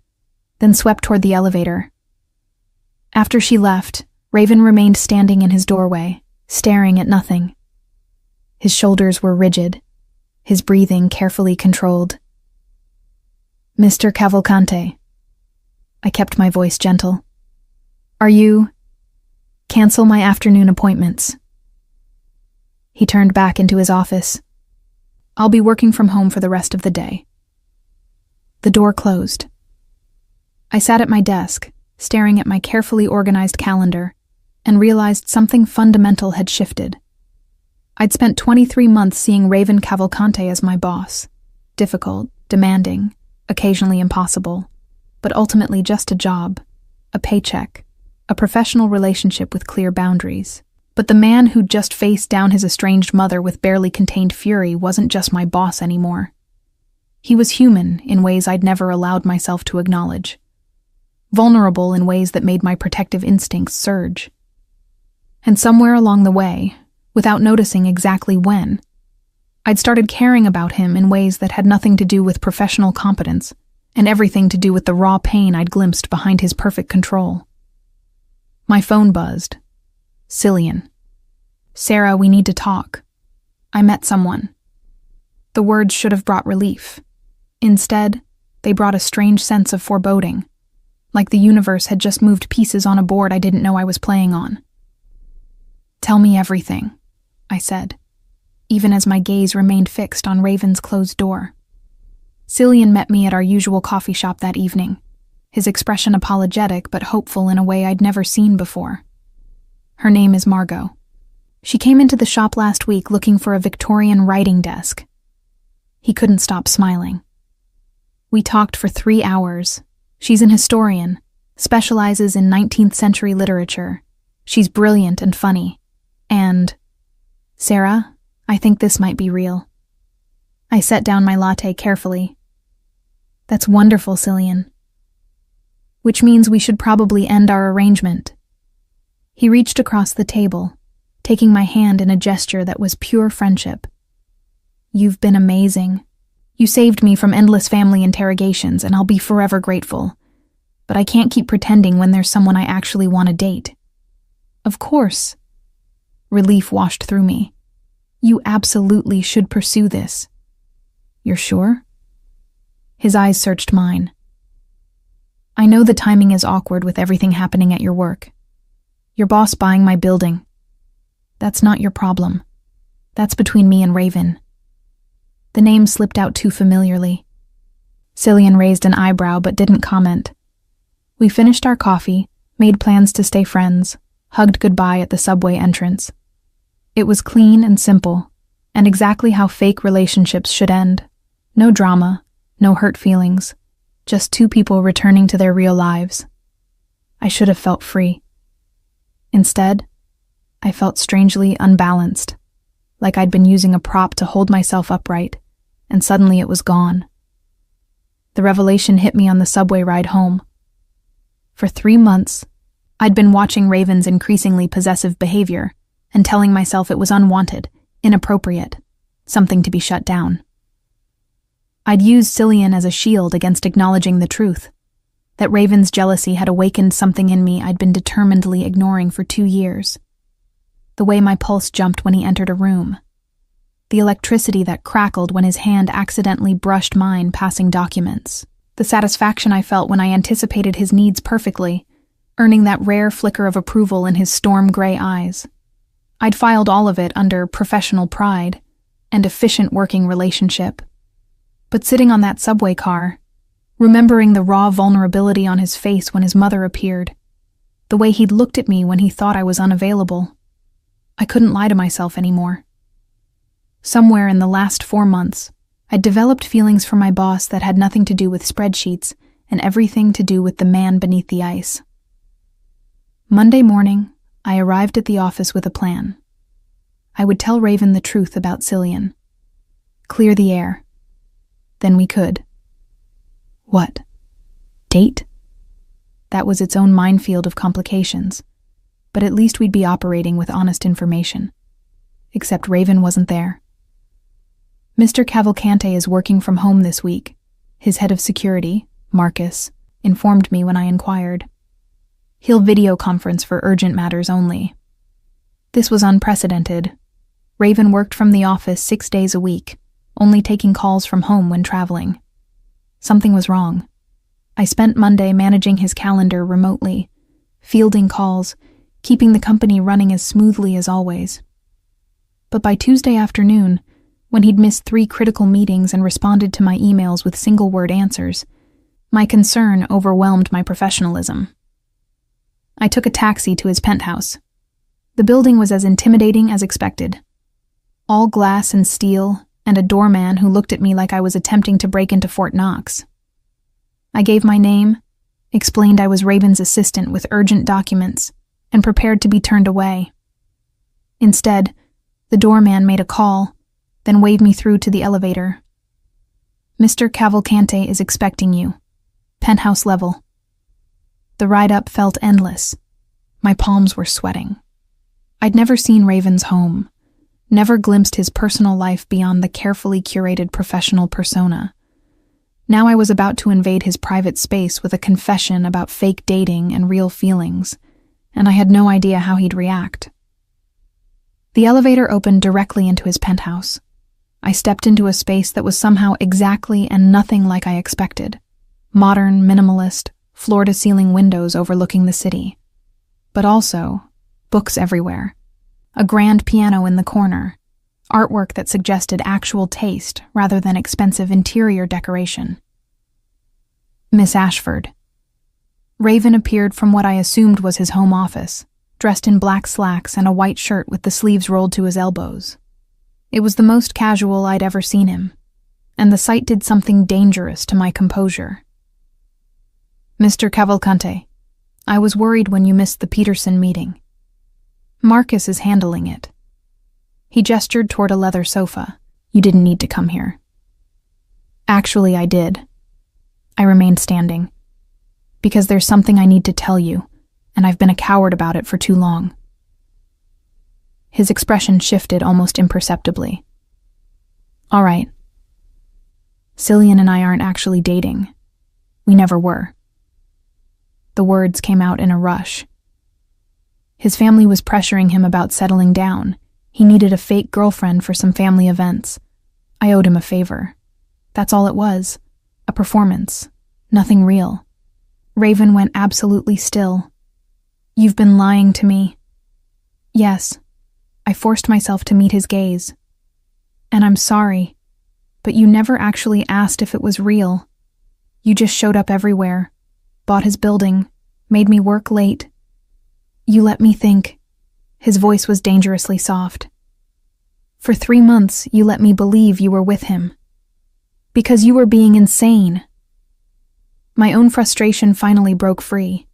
then swept toward the elevator. After she left, Raven remained standing in his doorway, staring at nothing. His shoulders were rigid, his breathing carefully controlled. "Mr. Cavalcante." I kept my voice gentle. "Are you—" "Cancel my afternoon appointments." He turned back into his office. "I'll be working from home for the rest of the day." The door closed. I sat at my desk, staring at my carefully organized calendar, and realized something fundamental had shifted. I'd spent 23 months seeing Raven Cavalcante as my boss. Difficult, demanding, occasionally impossible, but ultimately just a job, a paycheck, a professional relationship with clear boundaries. But the man who'd just faced down his estranged mother with barely contained fury wasn't just my boss anymore. He was human in ways I'd never allowed myself to acknowledge. Vulnerable in ways that made my protective instincts surge. And somewhere along the way, without noticing exactly when, I'd started caring about him in ways that had nothing to do with professional competence and everything to do with the raw pain I'd glimpsed behind his perfect control. My phone buzzed. Cillian. "Sarah, we need to talk. I met someone." The words should have brought relief. Instead, they brought a strange sense of foreboding, like the universe had just moved pieces on a board I didn't know I was playing on. "Tell me everything," I said, even as my gaze remained fixed on Raven's closed door. Cillian met me at our usual coffee shop that evening, his expression apologetic but hopeful in a way I'd never seen before. Her name is Margot. She came into the shop last week looking for a Victorian writing desk. He couldn't stop smiling. We talked for 3 hours. She's an historian, specializes in 19th century literature. She's brilliant and funny. And, "Sarah, I think this might be real." I set down my latte carefully. "That's wonderful, Cillian." "Which means we should probably end our arrangement." He reached across the table, taking my hand in a gesture that was pure friendship. "You've been amazing. You saved me from endless family interrogations, and I'll be forever grateful. But I can't keep pretending when there's someone I actually want to date." "Of course." Relief washed through me. "You absolutely should pursue this." "You're sure?" His eyes searched mine. I know the timing is awkward with everything happening at your work. Your boss buying my building. That's not your problem. That's between me and Raven. The name slipped out too familiarly. Cillian raised an eyebrow but didn't comment. We finished our coffee, made plans to stay friends, hugged goodbye at the subway entrance. It was clean and simple, and exactly how fake relationships should end. No drama, no hurt feelings, just two people returning to their real lives. I should have felt free. Instead, I felt strangely unbalanced, like I'd been using a prop to hold myself upright, and suddenly it was gone. The revelation hit me on the subway ride home. For 3 months, I'd been watching Raven's increasingly possessive behavior and telling myself it was unwanted, inappropriate, something to be shut down. I'd used Cillian as a shield against acknowledging the truth, that Raven's jealousy had awakened something in me I'd been determinedly ignoring for 2 years. The way my pulse jumped when he entered a room. The electricity that crackled when his hand accidentally brushed mine passing documents. The satisfaction I felt when I anticipated his needs perfectly, earning that rare flicker of approval in his storm-gray eyes. I'd filed all of it under professional pride and efficient working relationship. But sitting on that subway car, remembering the raw vulnerability on his face when his mother appeared, the way he'd looked at me when he thought I was unavailable, I couldn't lie to myself anymore. Somewhere in the last 4 months, I'd developed feelings for my boss that had nothing to do with spreadsheets and everything to do with the man beneath the ice. Monday morning, I arrived at the office with a plan. I would tell Raven the truth about Cillian. Clear the air. Then we could. What? Date? That was its own minefield of complications, but at least we'd be operating with honest information. Except Raven wasn't there. Mr. Cavalcante is working from home this week. His head of security, Marcus, informed me when I inquired. He'll video conference for urgent matters only. This was unprecedented. Raven worked from the office 6 days a week, only taking calls from home when traveling. Something was wrong. I spent Monday managing his calendar remotely, fielding calls, keeping the company running as smoothly as always. But by Tuesday afternoon, when he'd missed 3 critical meetings and responded to my emails with single-word answers, my concern overwhelmed my professionalism. I took a taxi to his penthouse. The building was as intimidating as expected. All glass and steel, and a doorman who looked at me like I was attempting to break into Fort Knox. I gave my name, explained I was Raven's assistant with urgent documents, and prepared to be turned away. Instead, the doorman made a call, then waved me through to the elevator. Mr. Cavalcante is expecting you. Penthouse level. The ride up felt endless. My palms were sweating. I'd never seen Raven's home, never glimpsed his personal life beyond the carefully curated professional persona. Now I was about to invade his private space with a confession about fake dating and real feelings, and I had no idea how he'd react. The elevator opened directly into his penthouse. I stepped into a space that was somehow exactly and nothing like I expected. Modern, minimalist, floor-to-ceiling windows overlooking the city. But also, books everywhere. A grand piano in the corner. Artwork that suggested actual taste rather than expensive interior decoration. Miss Ashford. Raven appeared from what I assumed was his home office, dressed in black slacks and a white shirt with the sleeves rolled to his elbows. It was the most casual I'd ever seen him, and the sight did something dangerous to my composure. Mr. Cavalcante, I was worried when you missed the Peterson meeting. Marcus is handling it. He gestured toward a leather sofa. You didn't need to come here. Actually, I did. I remained standing. Because there's something I need to tell you, and I've been a coward about it for too long. His expression shifted almost imperceptibly. All right. Cillian and I aren't actually dating. We never were. The words came out in a rush. His family was pressuring him about settling down. He needed a fake girlfriend for some family events. I owed him a favor. That's all it was. A performance. Nothing real. Raven went absolutely still. You've been lying to me. Yes, I forced myself to meet his gaze. And I'm sorry, but you never actually asked if it was real. You just showed up everywhere, bought his building, made me work late. You let me think. His voice was dangerously soft. For 3 months, you let me believe you were with him. Because you were being insane. My own frustration finally broke free.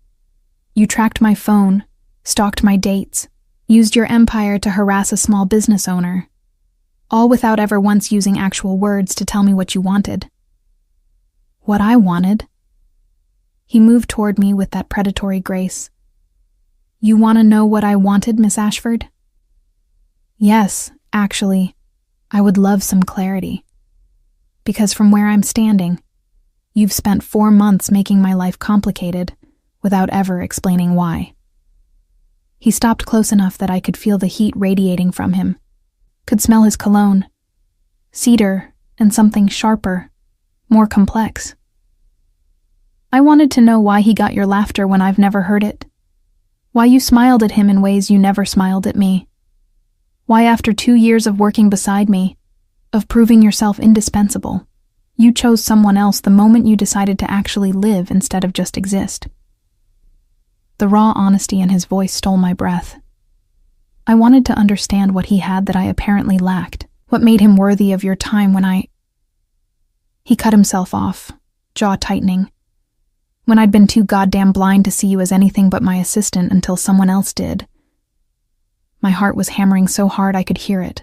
You tracked my phone, stalked my dates, used your empire to harass a small business owner, all without ever once using actual words to tell me what you wanted. What I wanted? He moved toward me with that predatory grace. You want to know what I wanted, Miss Ashford? Yes, actually, I would love some clarity. Because from where I'm standing, you've spent 4 months making my life complicated without ever explaining why. He stopped close enough that I could feel the heat radiating from him, could smell his cologne, cedar and something sharper, more complex. I wanted to know why he got your laughter when I've never heard it, why you smiled at him in ways you never smiled at me, why after 2 years of working beside me, of proving yourself indispensable, you chose someone else the moment you decided to actually live instead of just exist. The raw honesty in his voice stole my breath. I wanted to understand what he had that I apparently lacked, what made him worthy of your time when He cut himself off, jaw tightening. When I'd been too goddamn blind to see you as anything but my assistant until someone else did. My heart was hammering so hard I could hear it.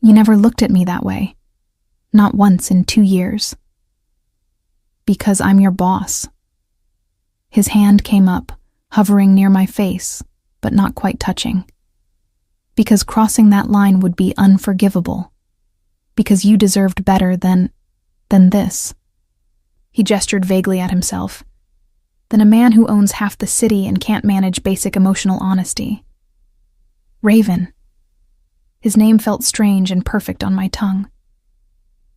You never looked at me that way. Not once in 2 years. Because I'm your boss. His hand came up, hovering near my face, but not quite touching. Because crossing that line would be unforgivable. Because you deserved better than this. He gestured vaguely at himself. Than a man who owns half the city and can't manage basic emotional honesty. Raven. His name felt strange and perfect on my tongue.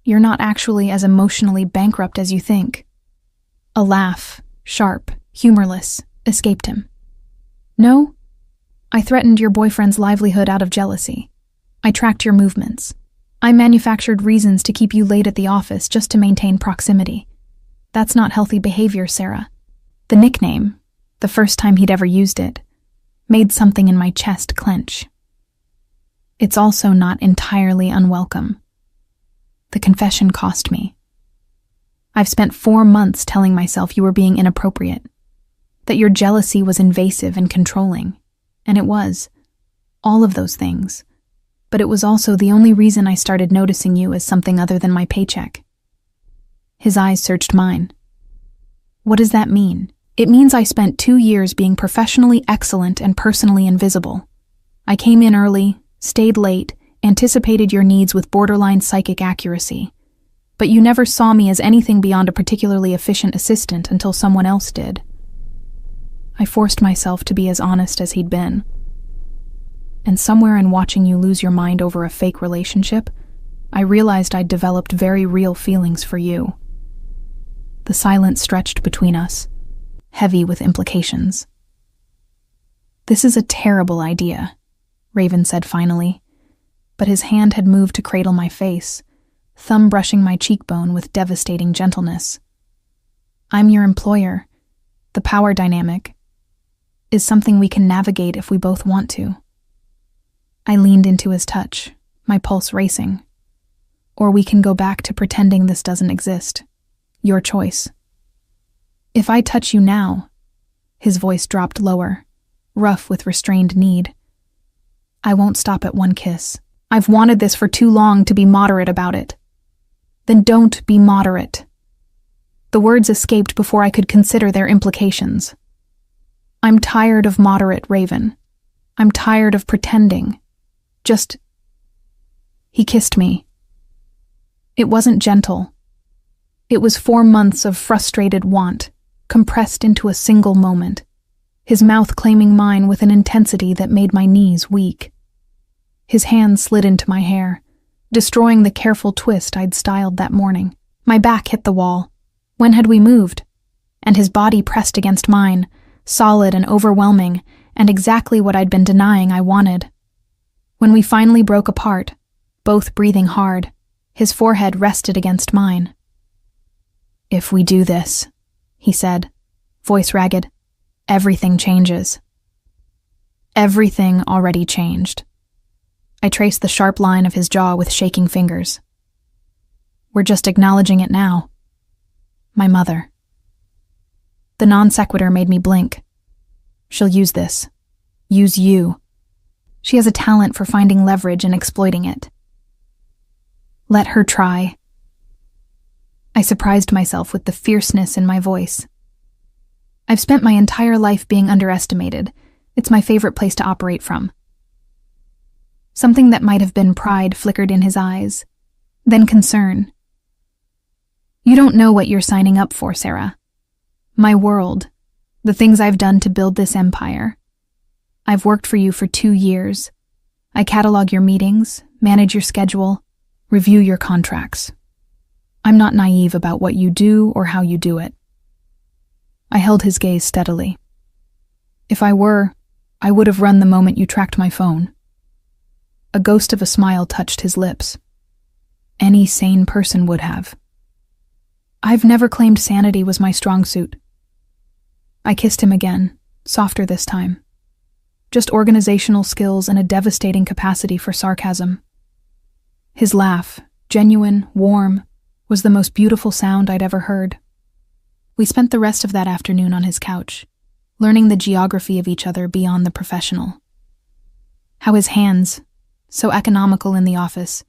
You're not actually as emotionally bankrupt as you think. A laugh, sharp, humorless, escaped him. No? I threatened your boyfriend's livelihood out of jealousy. I tracked your movements. I manufactured reasons to keep you late at the office just to maintain proximity. That's not healthy behavior, Sarah. The nickname, the first time he'd ever used it, made something in my chest clench. It's also not entirely unwelcome. The confession cost me. I've spent 4 months telling myself you were being inappropriate, that your jealousy was invasive and controlling, and it was. All of those things. But it was also the only reason I started noticing you as something other than my paycheck. His eyes searched mine. What does that mean? It means I spent 2 years being professionally excellent and personally invisible. I came in early, stayed late, anticipated your needs with borderline psychic accuracy. But you never saw me as anything beyond a particularly efficient assistant until someone else did. I forced myself to be as honest as he'd been. And somewhere in watching you lose your mind over a fake relationship, I realized I'd developed very real feelings for you. The silence stretched between us, heavy with implications. This is a terrible idea, Raven said finally, but his hand had moved to cradle my face, thumb brushing my cheekbone with devastating gentleness. I'm your employer. The power dynamic is something we can navigate if we both want to. I leaned into his touch, my pulse racing. Or we can go back to pretending this doesn't exist. Your choice. If I touch you now, his voice dropped lower, rough with restrained need. I won't stop at one kiss. I've wanted this for too long to be moderate about it. Then don't be moderate. The words escaped before I could consider their implications. I'm tired of moderate, Raven. I'm tired of pretending. He kissed me. It wasn't gentle. It was 4 months of frustrated want, compressed into a single moment, his mouth claiming mine with an intensity that made my knees weak. His hand slid into my hair, destroying the careful twist I'd styled that morning. My back hit the wall. When had we moved? and his body pressed against mine, solid and overwhelming, and exactly what I'd been denying I wanted. When we finally broke apart, both breathing hard, his forehead rested against mine. "If we do this," he said, voice ragged, "everything changes." Everything already changed. I traced the sharp line of his jaw with shaking fingers. "We're just acknowledging it now. My mother." The non sequitur made me blink. "She'll use this. Use you. She has a talent for finding leverage and exploiting it. Let her try." I surprised myself with the fierceness in my voice. I've spent my entire life being underestimated. It's my favorite place to operate from. Something that might have been pride flickered in his eyes, then concern. "You don't know what you're signing up for, Sarah. My world, the things I've done to build this empire. I've worked for you for 2 years. I catalog your meetings, manage your schedule, review your contracts. I'm not naive about what you do or how you do it." I held his gaze steadily. "If I were, I would have run the moment you tracked my phone." A ghost of a smile touched his lips. "Any sane person would have." "I've never claimed sanity was my strong suit." I kissed him again, softer this time. Just organizational skills and a devastating capacity for sarcasm. His laugh, genuine, warm, was the most beautiful sound I'd ever heard. We spent the rest of that afternoon on his couch, learning the geography of each other beyond the professional. How his hands, so economical in the office,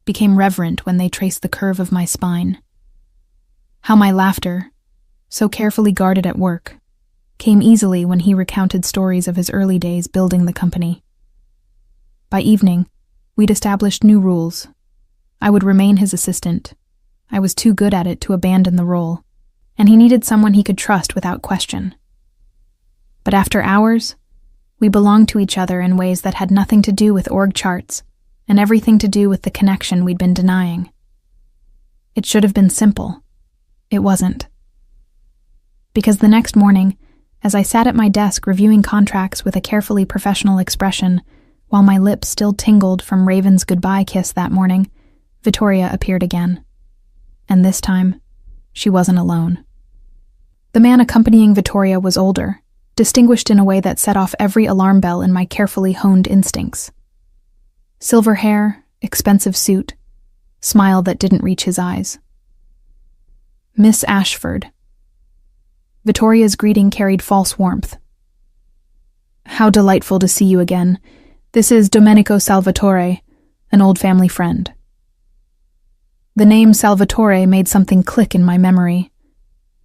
became reverent when they traced the curve of my spine. How my laughter, so carefully guarded at work, came easily when he recounted stories of his early days building the company. By evening, we'd established new rules. I would remain his assistant. I was too good at it to abandon the role, and he needed someone he could trust without question. But after hours, we belonged to each other in ways that had nothing to do with org charts and everything to do with the connection we'd been denying. It should have been simple. It wasn't. Because the next morning, as I sat at my desk reviewing contracts with a carefully professional expression, while my lips still tingled from Raven's goodbye kiss that morning, Vittoria appeared again. And this time, she wasn't alone. The man accompanying Vittoria was older, distinguished in a way that set off every alarm bell in my carefully honed instincts. Silver hair, expensive suit, smile that didn't reach his eyes. "Miss Ashford." Vittoria's greeting carried false warmth. "How delightful to see you again. This is Domenico Salvatore, an old family friend." The name Salvatore made something click in my memory.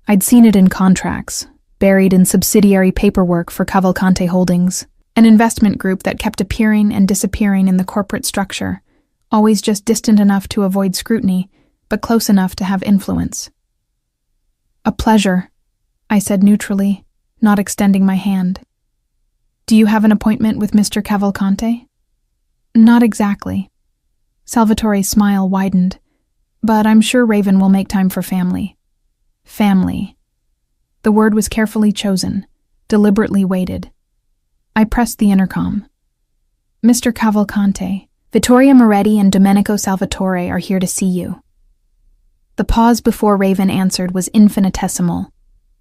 I'd seen it in contracts, buried in subsidiary paperwork for Cavalcante Holdings, an investment group that kept appearing and disappearing in the corporate structure, always just distant enough to avoid scrutiny, but close enough to have influence. "A pleasure," I said neutrally, not extending my hand. "Do you have an appointment with Mr. Cavalcante?" "Not exactly." Salvatore's smile widened. "But I'm sure Raven will make time for family." Family. The word was carefully chosen, deliberately weighted. I pressed the intercom. "Mr. Cavalcante, Vittoria Moretti and Domenico Salvatore are here to see you." The pause before Raven answered was infinitesimal,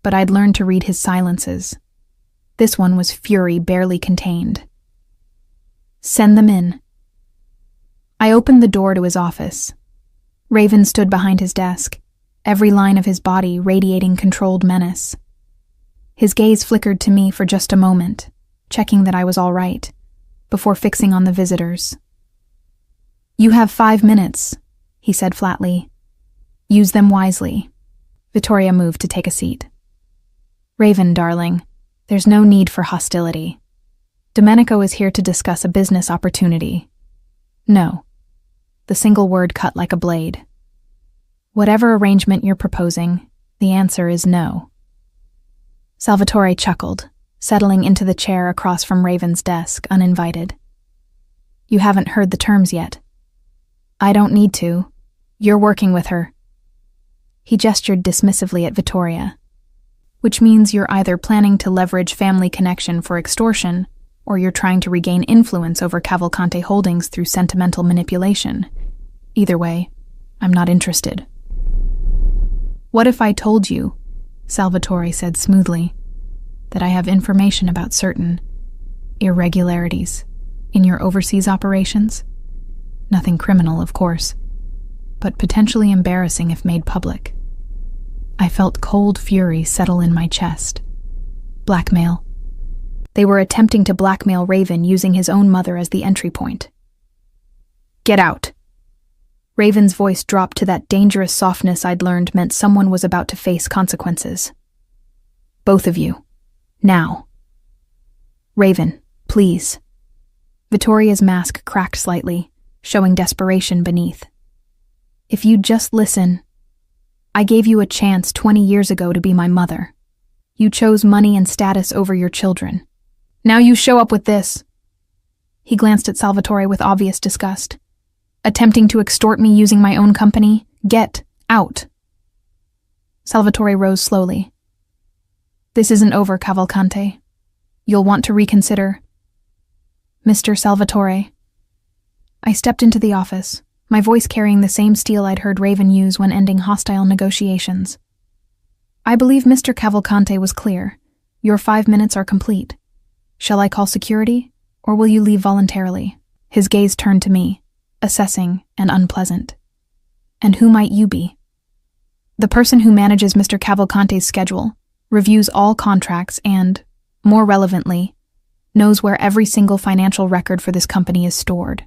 but I'd learned to read his silences. This one was fury barely contained. "Send them in." I opened the door to his office. Raven stood behind his desk, every line of his body radiating controlled menace. His gaze flickered to me for just a moment, checking that I was all right, before fixing on the visitors. "You have 5 minutes," he said flatly. "Use them wisely." Vittoria moved to take a seat. "Raven, darling, there's no need for hostility. Domenico is here to discuss a business opportunity." "No." The single word cut like a blade. "Whatever arrangement you're proposing, the answer is no." Salvatore chuckled, settling into the chair across from Raven's desk, uninvited. "You haven't heard the terms yet." "I don't need to. You're working with her." He gestured dismissively at Vittoria. which means you're either planning to leverage family connection for extortion, or you're trying to regain influence over Cavalcante Holdings through sentimental manipulation. Either way, I'm not interested. What if I told you, Salvatore said smoothly, that I have information about certain irregularities in your overseas operations? Nothing criminal, of course, but potentially embarrassing if made public. I felt cold fury settle in my chest. Blackmail. They were attempting to blackmail Raven using his own mother as the entry point. Get out. Raven's voice dropped to that dangerous softness I'd learned meant someone was about to face consequences. Both of you. Now. Raven, please. Vittoria's mask cracked slightly, showing desperation beneath. If you'd just listen. I gave you a chance 20 years ago to be my mother. You chose money and status over your children. Now you show up with this. He glanced at Salvatore with obvious disgust. Attempting to extort me using my own company? Get out. Salvatore rose slowly. This isn't over, Cavalcante. You'll want to reconsider. Mr. Salvatore. I stepped into the office, my voice carrying the same steel I'd heard Raven use when ending hostile negotiations. I believe Mr. Cavalcante was clear. Your 5 minutes are complete. Shall I call security, or will you leave voluntarily? His gaze turned to me, assessing and unpleasant. And who might you be? The person who manages Mr. Cavalcante's schedule, reviews all contracts and, more relevantly, knows where every single financial record for this company is stored.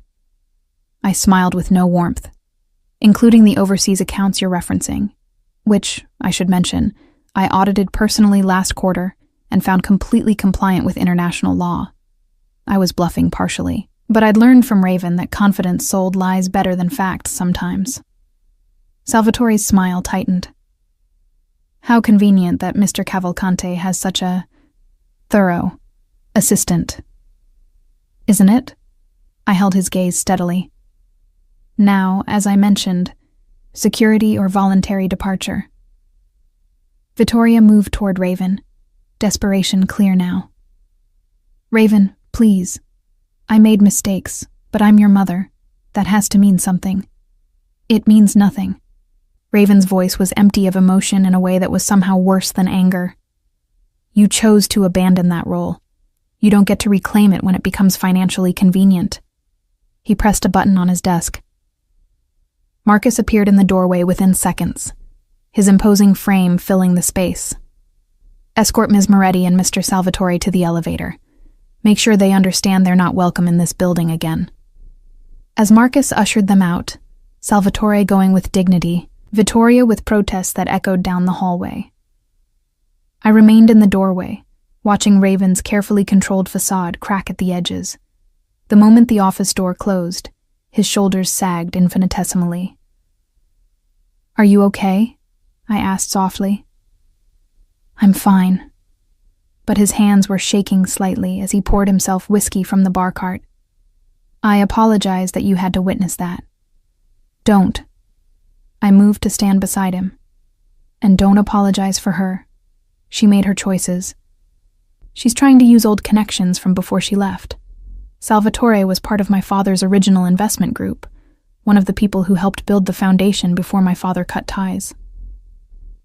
I smiled with no warmth, including the overseas accounts you're referencing, which, I should mention, I audited personally last quarter and found completely compliant with international law. I was bluffing partially, but I'd learned from Raven that confidence sold lies better than facts sometimes. Salvatore's smile tightened. How convenient that Mr. Cavalcante has such a thorough assistant. Isn't it? I held his gaze steadily. Now, as I mentioned, security or voluntary departure. Vittoria moved toward Raven, desperation clear now. Raven, please. I made mistakes, but I'm your mother. That has to mean something. It means nothing. Raven's voice was empty of emotion in a way that was somehow worse than anger. You chose to abandon that role. You don't get to reclaim it when it becomes financially convenient. He pressed a button on his desk. Marcus appeared in the doorway within seconds, his imposing frame filling the space. Escort Ms. Moretti and Mr. Salvatore to the elevator. Make sure they understand they're not welcome in this building again. As Marcus ushered them out, Salvatore going with dignity, Vittoria with protests that echoed down the hallway. I remained in the doorway, watching Raven's carefully controlled facade crack at the edges. The moment the office door closed, his shoulders sagged infinitesimally. Are you okay? I asked softly. I'm fine. But his hands were shaking slightly as he poured himself whiskey from the bar cart. I apologize that you had to witness that. Don't. I moved to stand beside him. And don't apologize for her. She made her choices. She's trying to use old connections from before she left. Salvatore was part of my father's original investment group, one of the people who helped build the foundation before my father cut ties.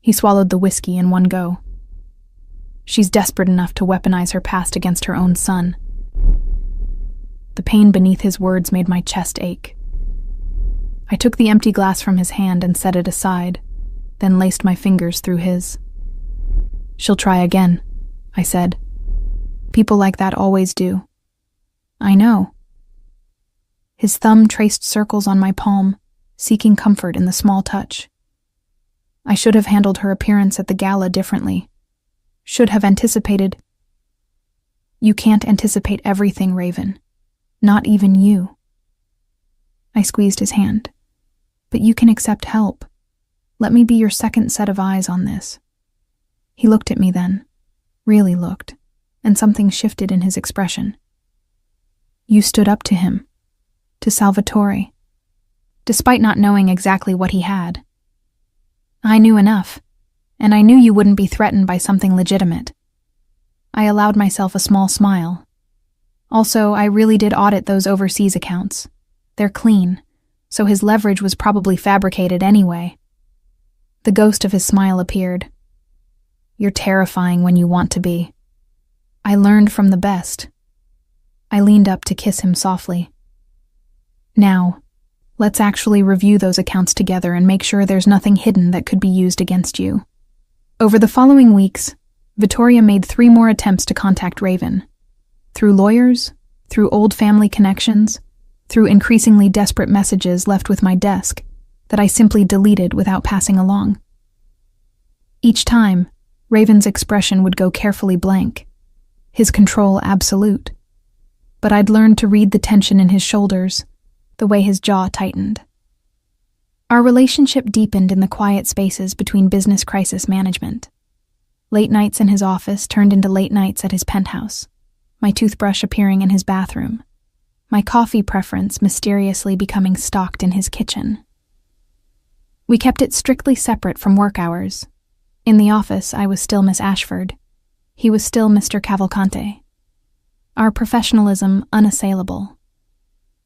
He swallowed the whiskey in one go. She's desperate enough to weaponize her past against her own son. The pain beneath his words made my chest ache. I took the empty glass from his hand and set it aside, then laced my fingers through his. She'll try again, I said. People like that always do. I know. His thumb traced circles on my palm, seeking comfort in the small touch. I should have handled her appearance at the gala differently. Should have anticipated. You can't anticipate everything, Raven. Not even you. I squeezed his hand. But you can accept help. Let me be your second set of eyes on this. He looked at me then. Really looked. And something shifted in his expression. You stood up to him. To Salvatore. Despite not knowing exactly what he had. I knew enough. and I knew you wouldn't be threatened by something legitimate. I allowed myself a small smile. Also, I really did audit those overseas accounts. They're clean, so his leverage was probably fabricated anyway. The ghost of his smile appeared. You're terrifying when you want to be. I learned from the best. I leaned up to kiss him softly. Now, let's actually review those accounts together and make sure there's nothing hidden that could be used against you. Over the following weeks, Vittoria made 3 more attempts to contact Raven. Through lawyers, through old family connections, through increasingly desperate messages left with my desk that I simply deleted without passing along. Each time, Raven's expression would go carefully blank, his control absolute. But I'd learned to read the tension in his shoulders, the way his jaw tightened. Our relationship deepened in the quiet spaces between business crisis management. Late nights in his office turned into late nights at his penthouse, my toothbrush appearing in his bathroom, my coffee preference mysteriously becoming stocked in his kitchen. We kept it strictly separate from work hours. In the office, I was still Miss Ashford. He was still Mr. Cavalcante. Our professionalism unassailable.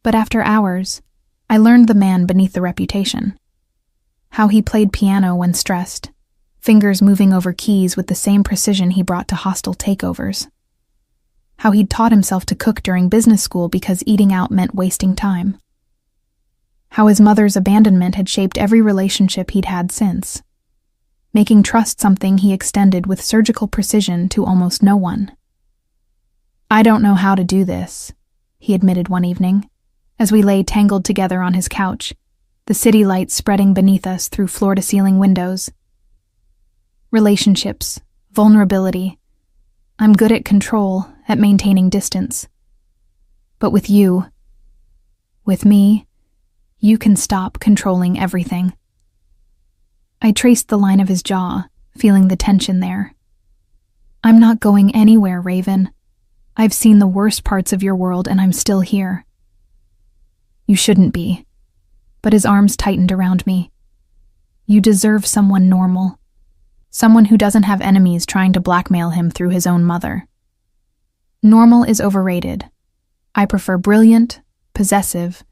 But after hours, I learned the man beneath the reputation. How he played piano when stressed, fingers moving over keys with the same precision he brought to hostile takeovers. How he'd taught himself to cook during business school because eating out meant wasting time. How his mother's abandonment had shaped every relationship he'd had since, making trust something he extended with surgical precision to almost no one. I don't know how to do this, he admitted one evening, as we lay tangled together on his couch, the city lights spreading beneath us through floor-to-ceiling windows. Relationships, vulnerability. I'm good at control, at maintaining distance. But with you, with me, you can stop controlling everything. I traced the line of his jaw, feeling the tension there. I'm not going anywhere, Raven. I've seen the worst parts of your world and I'm still here. You shouldn't be. But his arms tightened around me. You deserve someone normal. Someone who doesn't have enemies trying to blackmail him through his own mother. Normal is overrated. I prefer brilliant, possessive,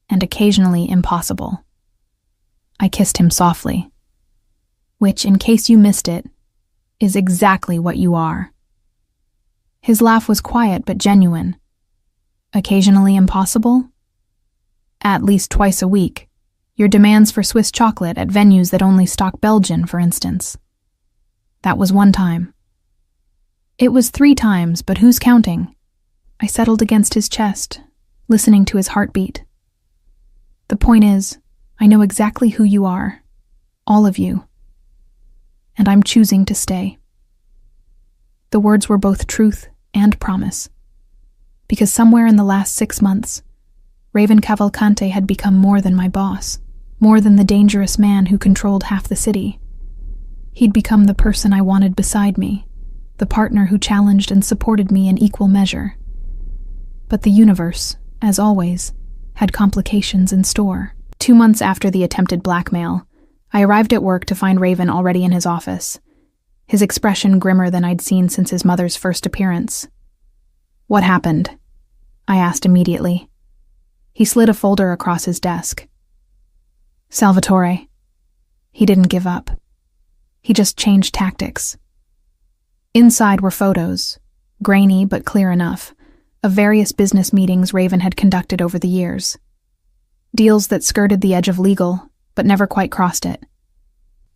and occasionally impossible. I kissed him softly, which, in case you missed it, is exactly what you are. His laugh was quiet but genuine. Occasionally impossible? At least twice a week. Your demands for Swiss chocolate at venues that only stock Belgian, for instance. That was one time. It was 3 times, but who's counting? I settled against his chest, listening to his heartbeat. The point is, I know exactly who you are, all of you, and I'm choosing to stay. The words were both truth and promise, because somewhere in the last 6 months, Raven Cavalcante had become more than my boss, more than the dangerous man who controlled half the city. He'd become the person I wanted beside me, the partner who challenged and supported me in equal measure. But the universe, as always, had complications in store. 2 months after the attempted blackmail, I arrived at work to find Raven already in his office, his expression grimmer than I'd seen since his mother's first appearance. What happened? I asked immediately. He slid a folder across his desk. Salvatore. He didn't give up. He just changed tactics. Inside were photos, grainy but clear enough, of various business meetings Raven had conducted over the years. Deals that skirted the edge of legal, but never quite crossed it.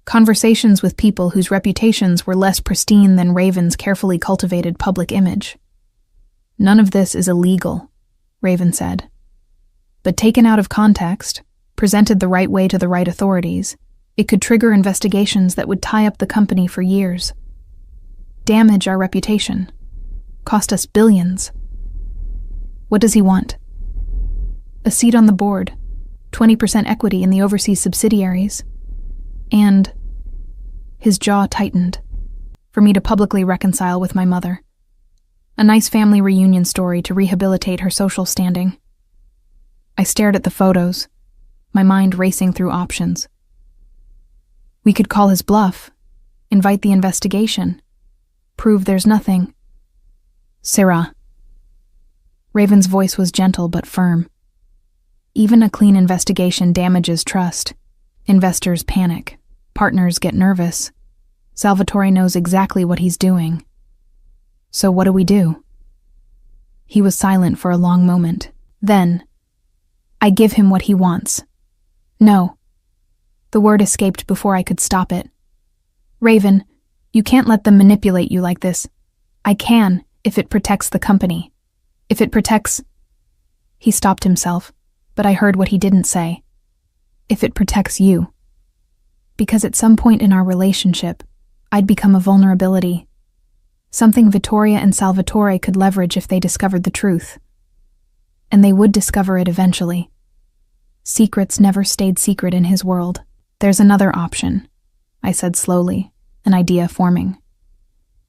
Conversations with people whose reputations were less pristine than Raven's carefully cultivated public image. None of this is illegal, Raven said. But taken out of context, presented the right way to the right authorities, it could trigger investigations that would tie up the company for years. Damage our reputation. Cost us billions. What does he want? A seat on the board, 20% equity in the overseas subsidiaries, and his jaw tightened, for me to publicly reconcile with my mother. A nice family reunion story to rehabilitate her social standing. I stared at the photos, my mind racing through options. We could call his bluff, Invite the investigation. Prove there's nothing. Sirrah. Raven's voice was gentle but firm. Even a clean investigation damages trust. Investors panic. Partners get nervous. Salvatore knows exactly what he's doing. So what do we do? He was silent for a long moment. Then, I give him what he wants. No. The word escaped before I could stop it. Raven, you can't let them manipulate you like this. I can, if it protects the company. If it protects... He stopped himself, but I heard what he didn't say. If it protects you. Because at some point in our relationship, I'd become a vulnerability. Something Vittoria and Salvatore could leverage if they discovered the truth. And they would discover it eventually. Secrets never stayed secret in his world. There's another option, I said slowly, an idea forming.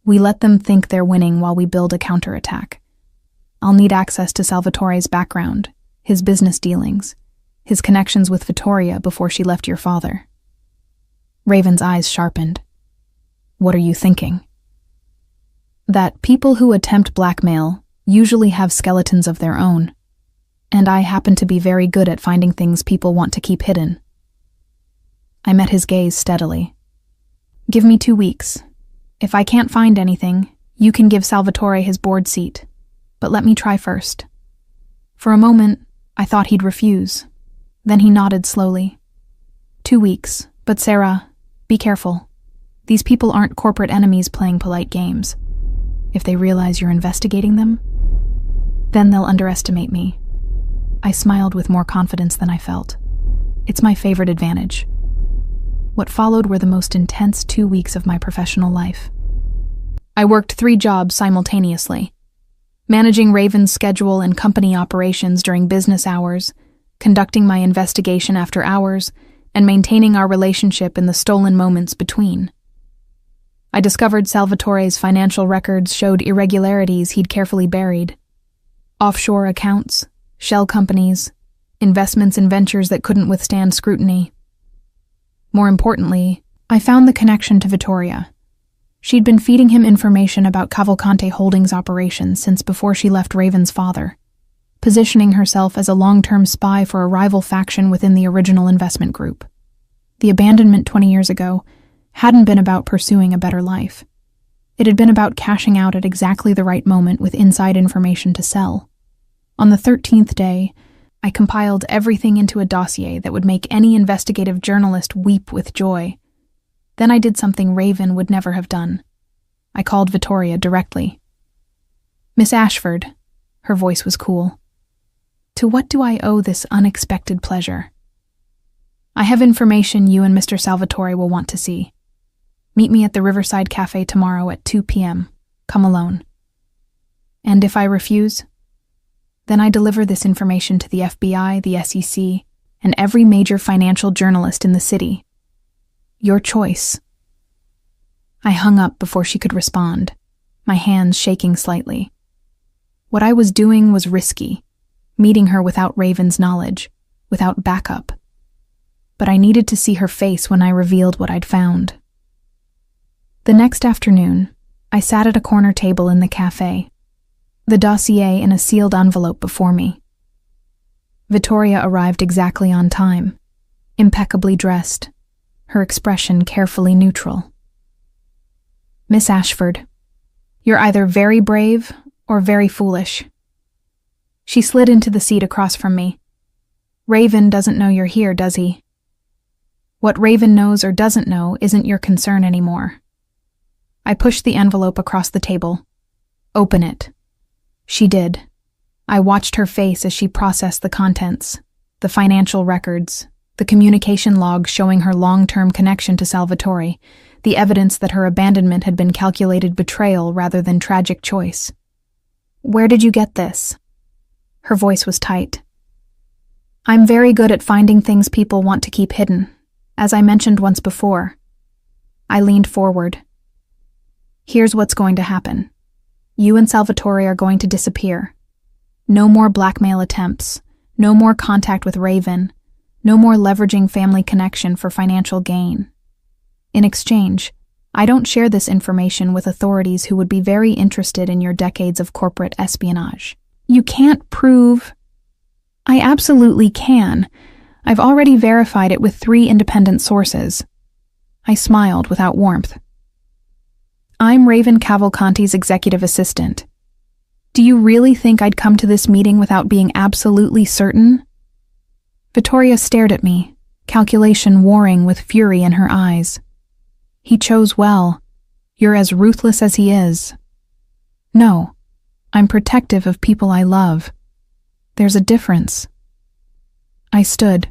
We let them think they're winning while we build a counterattack. I'll need access to Salvatore's background, his business dealings, his connections with Vittoria before she left your father. Raven's eyes sharpened. What are you thinking? That people who attempt blackmail usually have skeletons of their own, and I happen to be very good at finding things people want to keep hidden. I met his gaze steadily. Give me 2 weeks. If I can't find anything, you can give Salvatore his board seat, but let me try first. For a moment, I thought he'd refuse. Then he nodded slowly. 2 weeks, but Sarah, be careful. These people aren't corporate enemies playing polite games. If they realize you're investigating them, then they'll underestimate me. I smiled with more confidence than I felt. It's my favorite advantage. What followed were the most intense 2 weeks of my professional life. I worked 3 jobs simultaneously. Managing Raven's schedule and company operations during business hours, conducting my investigation after hours, and maintaining our relationship in the stolen moments between. I discovered Salvatore's financial records showed irregularities he'd carefully buried. Offshore accounts, shell companies, investments in ventures that couldn't withstand scrutiny. More importantly, I found the connection to Vittoria. She'd been feeding him information about Cavalcante Holdings operations since before she left Raven's father, positioning herself as a long-term spy for a rival faction within the original investment group. The abandonment 20 years ago hadn't been about pursuing a better life. It had been about cashing out at exactly the right moment with inside information to sell. On the 13th day, I compiled everything into a dossier that would make any investigative journalist weep with joy. Then I did something Raven would never have done. I called Vittoria directly. Miss Ashford, her voice was cool. To what do I owe this unexpected pleasure? I have information you and Mr. Salvatore will want to see. Meet me at the Riverside Cafe tomorrow at 2 p.m. Come alone. And if I refuse? Then I deliver this information to the FBI, the SEC, and every major financial journalist in the city. Your choice. I hung up before she could respond, my hands shaking slightly. What I was doing was risky, meeting her without Raven's knowledge, without backup. But I needed to see her face when I revealed what I'd found. The next afternoon, I sat at a corner table in the cafe, the dossier in a sealed envelope before me. Vittoria arrived exactly on time, impeccably dressed, her expression carefully neutral. Miss Ashford, you're either very brave or very foolish. She slid into the seat across from me. Raven doesn't know you're here, does he? What Raven knows or doesn't know isn't your concern anymore. I pushed the envelope across the table. Open it. She did. I watched her face as she processed the contents, the financial records, the communication logs showing her long-term connection to Salvatore, the evidence that her abandonment had been calculated betrayal rather than tragic choice. Where did you get this? Her voice was tight. I'm very good at finding things people want to keep hidden, as I mentioned once before. I leaned forward. Here's what's going to happen. You and Salvatore are going to disappear. No more blackmail attempts, no more contact with Raven, no more leveraging family connection for financial gain. In exchange, I don't share this information with authorities who would be very interested in your decades of corporate espionage. You can't prove... I absolutely can. I've already verified it with 3 independent sources. I smiled without warmth. I'm Raven Cavalcanti's executive assistant. Do you really think I'd come to this meeting without being absolutely certain? Vittoria stared at me, calculation warring with fury in her eyes. He chose well. You're as ruthless as he is. No, I'm protective of people I love. There's a difference. I stood.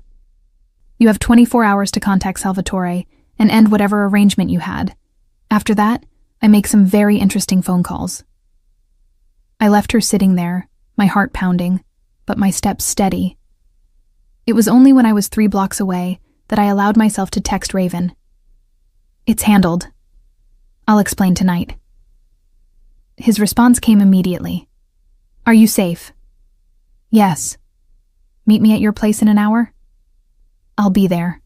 You have 24 hours to contact Salvatore and end whatever arrangement you had. After that, I make some very interesting phone calls. I left her sitting there, my heart pounding, but my steps steady. It was only when I was 3 blocks away that I allowed myself to text Raven. It's handled. I'll explain tonight. His response came immediately. Are you safe? Yes. Meet me at your place in an hour? I'll be there.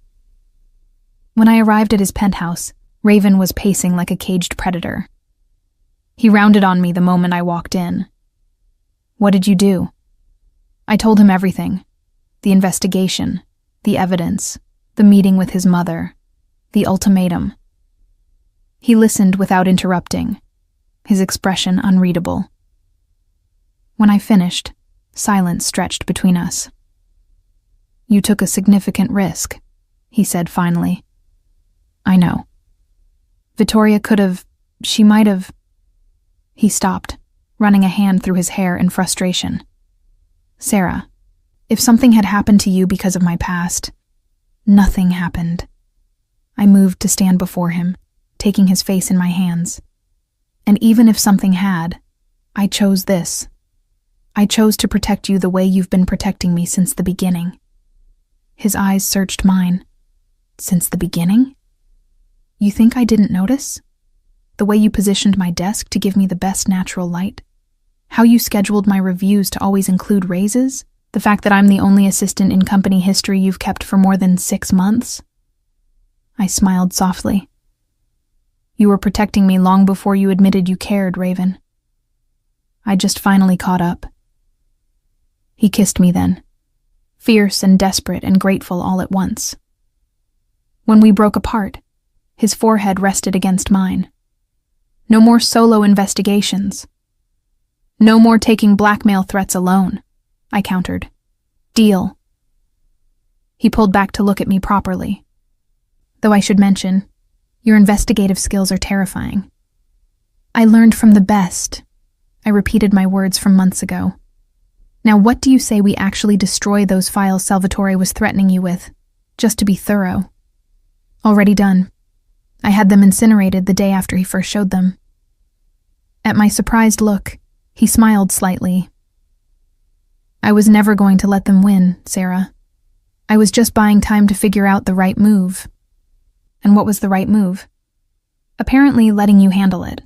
When I arrived at his penthouse, Raven was pacing like a caged predator. He rounded on me the moment I walked in. What did you do? I told him everything. The investigation, the evidence, the meeting with his mother, the ultimatum. He listened without interrupting, his expression unreadable. When I finished, silence stretched between us. You took a significant risk, he said finally. I know. Vittoria she might have... He stopped, running a hand through his hair in frustration. Sarah, if something had happened to you because of my past, nothing happened. I moved to stand before him, taking his face in my hands. And even if something had, I chose this. I chose to protect you the way you've been protecting me since the beginning. His eyes searched mine. Since the beginning? You think I didn't notice? The way you positioned my desk to give me the best natural light? How you scheduled my reviews to always include raises? The fact that I'm the only assistant in company history you've kept for more than 6 months? I smiled softly. You were protecting me long before you admitted you cared, Raven. I just finally caught up. He kissed me then, fierce and desperate and grateful all at once. When we broke apart, his forehead rested against mine. No more solo investigations. No more taking blackmail threats alone, I countered. Deal. He pulled back to look at me properly. Though I should mention, your investigative skills are terrifying. I learned from the best. I repeated my words from months ago. Now what do you say we actually destroy those files Salvatore was threatening you with, just to be thorough? Already done. I had them incinerated the day after he first showed them. At my surprised look, he smiled slightly. I was never going to let them win, Sarah. I was just buying time to figure out the right move. And what was the right move? Apparently letting you handle it.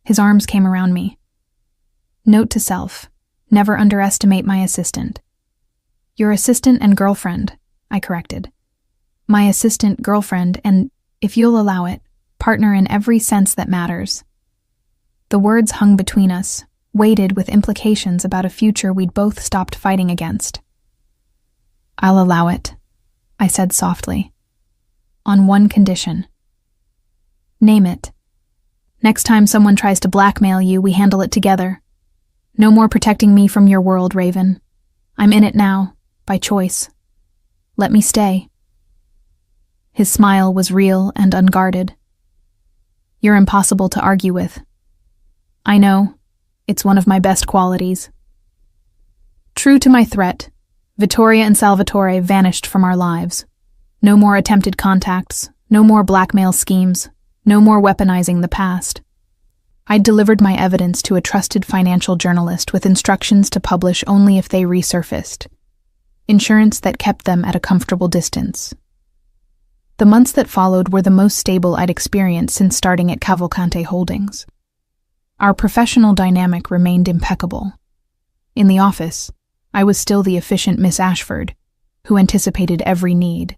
His arms came around me. Note to self, never underestimate my assistant. Your assistant and girlfriend, I corrected. My assistant, girlfriend, and, if you'll allow it, partner in every sense that matters. The words hung between us, weighted with implications about a future we'd both stopped fighting against. I'll allow it, I said softly. On one condition. Name it. Next time someone tries to blackmail you, we handle it together. No more protecting me from your world, Raven. I'm in it now, by choice. Let me stay. His smile was real and unguarded. You're impossible to argue with. I know. It's one of my best qualities. True to my threat, Vittoria and Salvatore vanished from our lives. No more attempted contacts, no more blackmail schemes, no more weaponizing the past. I'd delivered my evidence to a trusted financial journalist with instructions to publish only if they resurfaced. Insurance that kept them at a comfortable distance. The months that followed were the most stable I'd experienced since starting at Cavalcante Holdings. Our professional dynamic remained impeccable. In the office, I was still the efficient Miss Ashford, who anticipated every need,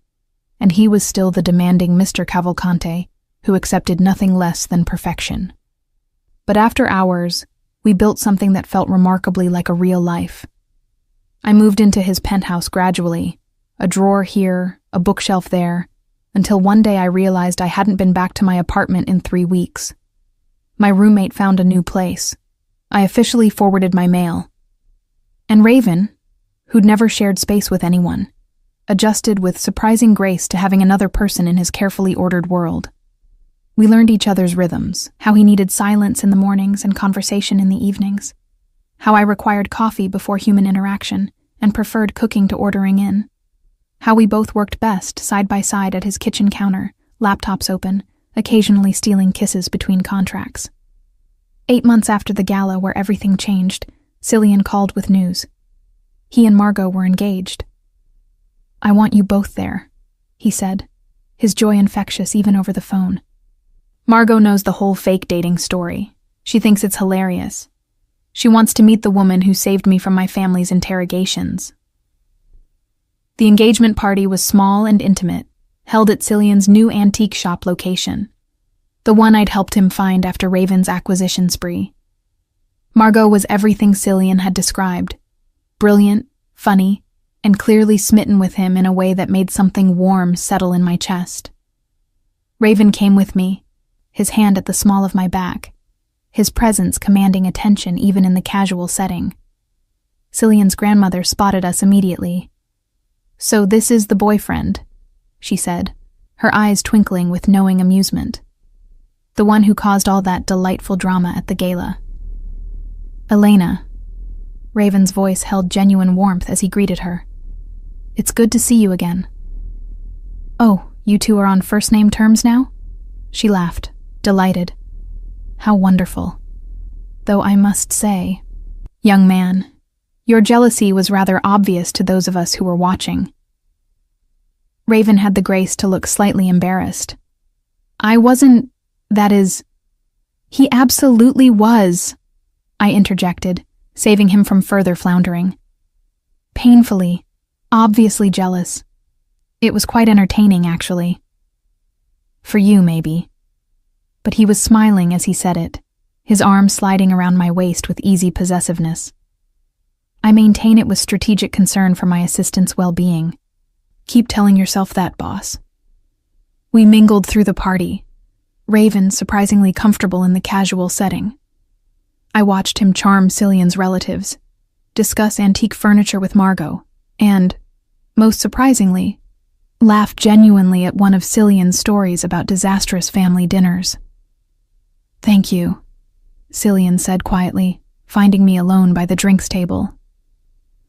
and he was still the demanding Mr. Cavalcante, who accepted nothing less than perfection. But after hours, we built something that felt remarkably like a real life. I moved into his penthouse gradually, a drawer here, a bookshelf there, until one day I realized I hadn't been back to my apartment in 3 weeks. My roommate found a new place. I officially forwarded my mail. And Raven, who'd never shared space with anyone, adjusted with surprising grace to having another person in his carefully ordered world. We learned each other's rhythms, how he needed silence in the mornings and conversation in the evenings, how I required coffee before human interaction and preferred cooking to ordering in, how we both worked best side by side at his kitchen counter, laptops open, occasionally stealing kisses between contracts. 8 months after the gala where everything changed, Cillian called with news. He and Margot were engaged. "I want you both there," he said, his joy infectious even over the phone. Margot knows the whole fake dating story. She thinks it's hilarious. She wants to meet the woman who saved me from my family's interrogations. The engagement party was small and intimate, held at Cillian's new antique shop location, the one I'd helped him find after Raven's acquisition spree. Margot was everything Cillian had described: brilliant, funny, and clearly smitten with him in a way that made something warm settle in my chest. Raven came with me, his hand at the small of my back, his presence commanding attention even in the casual setting. Cillian's grandmother spotted us immediately. "So this is the boyfriend," she said, her eyes twinkling with knowing amusement. "The one who caused all that delightful drama at the gala." "Elena." Raven's voice held genuine warmth as he greeted her. "It's good to see you again." "Oh, you two are on first-name terms now?" She laughed, delighted. "How wonderful. Though I must say, young man, your jealousy was rather obvious to those of us who were watching." Raven had the grace to look slightly embarrassed. "I wasn't, that is—" "He absolutely was," I interjected, saving him from further floundering. "Painfully, obviously jealous. It was quite entertaining, actually." "For you, maybe." But he was smiling as he said it, his arm sliding around my waist with easy possessiveness. "I maintain it was strategic concern for my assistant's well-being. Keep telling yourself that, boss." We mingled through the party, Raven surprisingly comfortable in the casual setting. I watched him charm Cillian's relatives, discuss antique furniture with Margot, and, most surprisingly, laugh genuinely at one of Cillian's stories about disastrous family dinners. "Thank you," Cillian said quietly, finding me alone by the drinks table.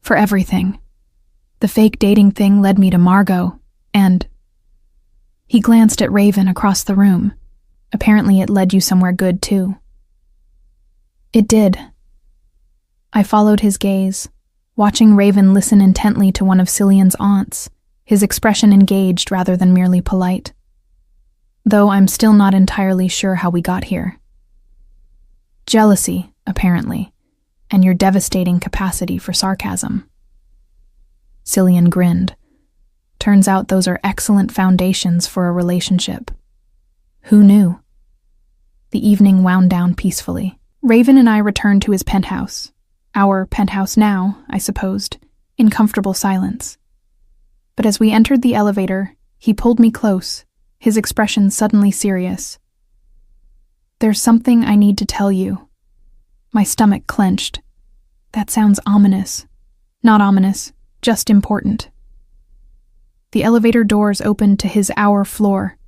"For everything. The fake dating thing led me to Margot, and—" He glanced at Raven across the room. "Apparently it led you somewhere good, too." "It did." I followed his gaze, watching Raven listen intently to one of Cillian's aunts, his expression engaged rather than merely polite. Though I'm still not entirely sure how we got here. Jealousy, apparently, and your devastating capacity for sarcasm. Cillian grinned. Turns out those are excellent foundations for a relationship. Who knew? The evening wound down peacefully. Raven and I returned to his penthouse. Our penthouse now, I supposed, in comfortable silence. But as we entered the elevator, he pulled me close, his expression suddenly serious. "There's something I need to tell you." My stomach clenched. That sounds ominous. Not ominous, just important. The elevator doors opened to his hour floor.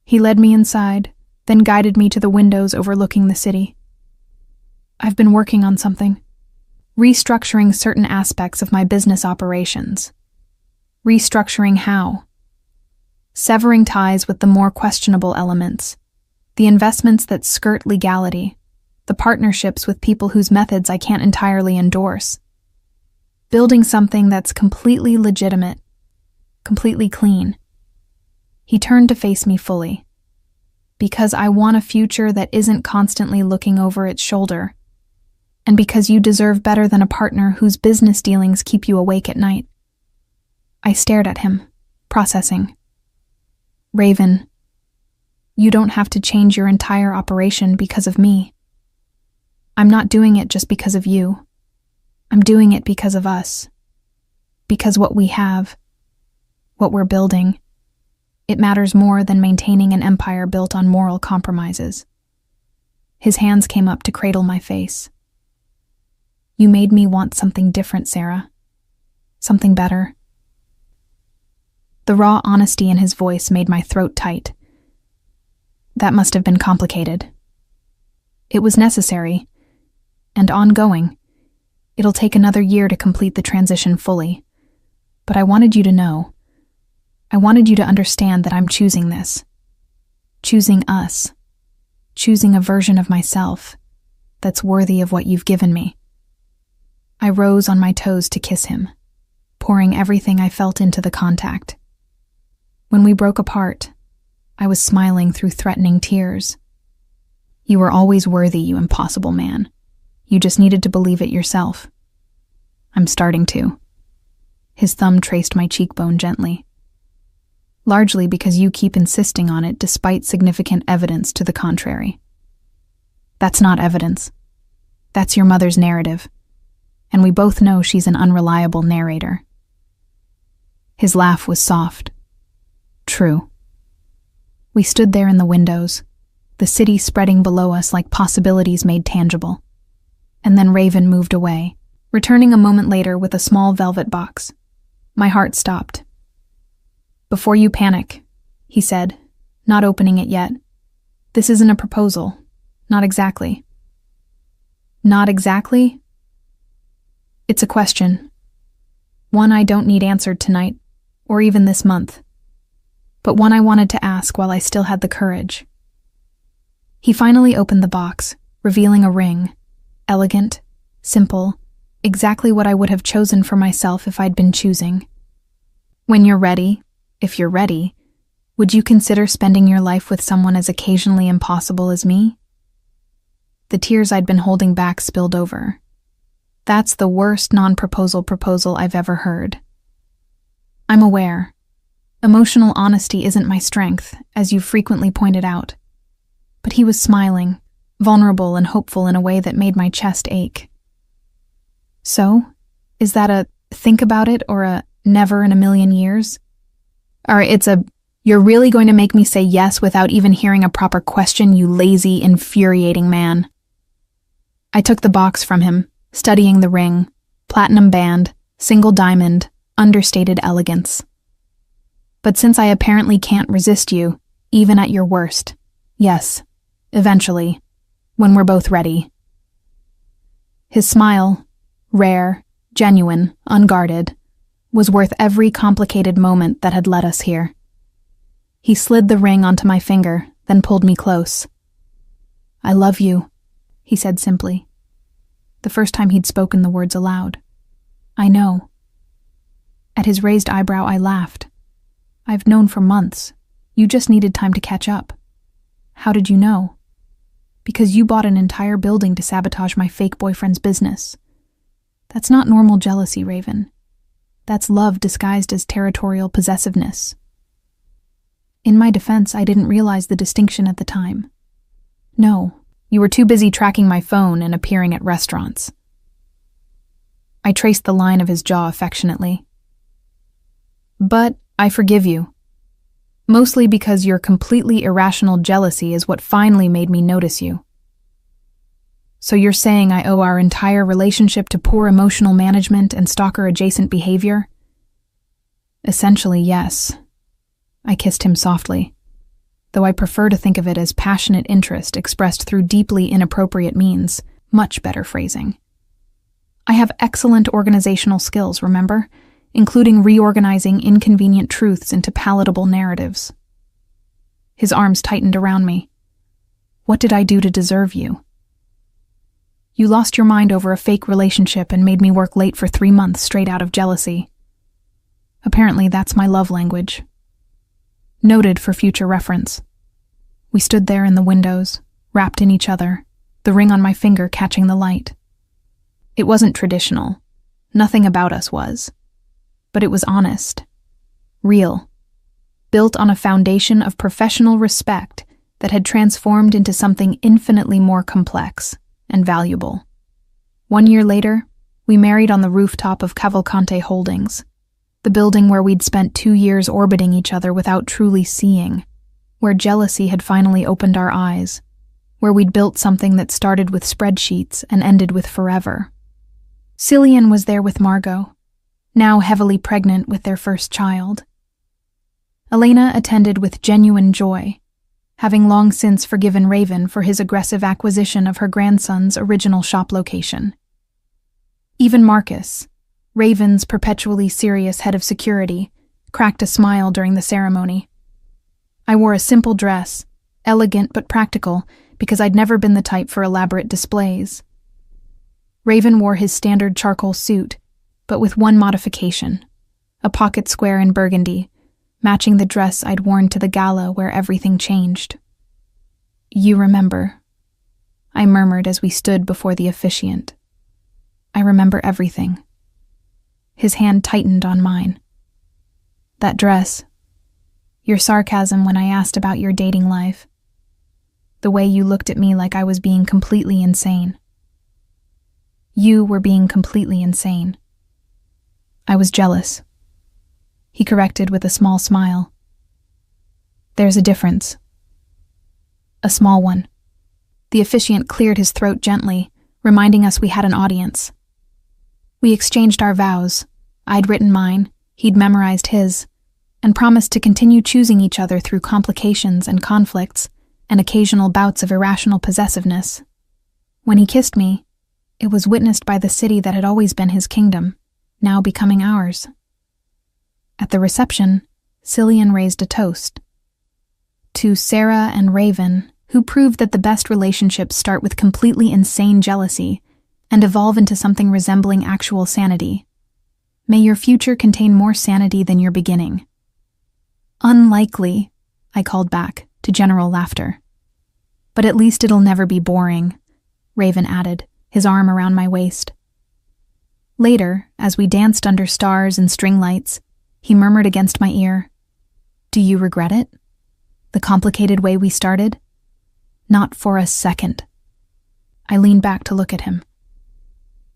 He led me inside, then guided me to the windows overlooking the city. "I've been working on something. Restructuring certain aspects of my business operations." Restructuring how? Severing ties with the more questionable elements, the investments that skirt legality, the partnerships with people whose methods I can't entirely endorse. Building something that's completely legitimate, completely clean. He turned to face me fully. "Because I want a future that isn't constantly looking over its shoulder, and because you deserve better than a partner whose business dealings keep you awake at night." I stared at him, processing. "Raven, You don't have to change your entire operation because of me. I'm not doing it just because of you. I'm doing it because of us. Because what we have, what we're building, it matters more than maintaining an empire built on moral compromises. His hands came up to cradle my face. You made me want something different, Sarah. Something better. The raw honesty in his voice made my throat tight. That must have been complicated. It was necessary, and ongoing. It'll take another year to complete the transition fully. But I wanted you to know. I wanted you to understand that I'm choosing this. Choosing us. Choosing a version of myself that's worthy of what you've given me. I rose on my toes to kiss him, pouring everything I felt into the contact. When we broke apart, I was smiling through threatening tears. You were always worthy, you impossible man. You just needed to believe it yourself. I'm starting to. His thumb traced my cheekbone gently. Largely because you keep insisting on it despite significant evidence to the contrary. That's not evidence. That's your mother's narrative. And we both know she's an unreliable narrator. His laugh was soft. True. We stood there in the windows, the city spreading below us like possibilities made tangible. And then Raven moved away, returning a moment later with a small velvet box. My heart stopped. Before you panic, he said, not opening it yet. This isn't a proposal. Not exactly. Not exactly? It's a question. One I don't need answered tonight, or even this month. But one I wanted to ask while I still had the courage. He finally opened the box, revealing a ring. Elegant, simple, exactly what I would have chosen for myself if I'd been choosing. When you're ready, if you're ready, would you consider spending your life with someone as occasionally impossible as me? The tears I'd been holding back spilled over. That's the worst non-proposal proposal I've ever heard. I'm aware. Emotional honesty isn't my strength, as you've frequently pointed out. But he was smiling, vulnerable and hopeful in a way that made my chest ache. So, is that a think about it or a never in a million years? Or it's a you're really going to make me say yes without even hearing a proper question, you lazy, infuriating man. I took the box from him, studying the ring, platinum band, single diamond, understated elegance. But since I apparently can't resist you, even at your worst, yes, eventually, when we're both ready. His smile, rare, genuine, unguarded, was worth every complicated moment that had led us here. He slid the ring onto my finger, then pulled me close. I love you, he said simply. The first time he'd spoken the words aloud. I know. At his raised eyebrow, I laughed. I've known for months. You just needed time to catch up. How did you know? Because you bought an entire building to sabotage my fake boyfriend's business. That's not normal jealousy, Raven. That's love disguised as territorial possessiveness. In my defense, I didn't realize the distinction at the time. No, you were too busy tracking my phone and appearing at restaurants. I traced the line of his jaw affectionately. But I forgive you. Mostly because your completely irrational jealousy is what finally made me notice you. So you're saying I owe our entire relationship to poor emotional management and stalker-adjacent behavior? Essentially, yes. I kissed him softly, though I prefer to think of it as passionate interest expressed through deeply inappropriate means, much better phrasing. I have excellent organizational skills, remember? Including reorganizing inconvenient truths into palatable narratives. His arms tightened around me. What did I do to deserve you? You lost your mind over a fake relationship and made me work late for 3 months straight out of jealousy. Apparently that's my love language. Noted for future reference. We stood there in the windows, wrapped in each other, the ring on my finger catching the light. It wasn't traditional. Nothing about us was. But it was honest. Real. Built on a foundation of professional respect that had transformed into something infinitely more complex and valuable. 1 year later, we married on the rooftop of Cavalcante Holdings, the building where we'd spent 2 years orbiting each other without truly seeing, where jealousy had finally opened our eyes, where we'd built something that started with spreadsheets and ended with forever. Cillian was there with Margot, now heavily pregnant with their first child. Elena attended with genuine joy, having long since forgiven Raven for his aggressive acquisition of her grandson's original shop location. Even Marcus, Raven's perpetually serious head of security, cracked a smile during the ceremony. I wore a simple dress, elegant but practical, because I'd never been the type for elaborate displays. Raven wore his standard charcoal suit, but with one modification, a pocket square in burgundy, matching the dress I'd worn to the gala where everything changed. "You remember," I murmured as we stood before the officiant. "I remember everything." His hand tightened on mine. "That dress, your sarcasm when I asked about your dating life, the way you looked at me like I was being completely insane. You were being completely insane. I was jealous," he corrected with a small smile. "There's a difference." "A small one." The officiant cleared his throat gently, reminding us we had an audience. We exchanged our vows. I'd written mine, he'd memorized his, and promised to continue choosing each other through complications and conflicts and occasional bouts of irrational possessiveness. When he kissed me, it was witnessed by the city that had always been his kingdom, now becoming ours. At the reception, Cillian raised a toast. To Sarah and Raven, who proved that the best relationships start with completely insane jealousy and evolve into something resembling actual sanity. May your future contain more sanity than your beginning. "Unlikely," I called back, to general laughter. "But at least it'll never be boring," Raven added, his arm around my waist. Later, as we danced under stars and string lights, he murmured against my ear, "Do you regret it? The complicated way we started?" "Not for a second." I leaned back to look at him.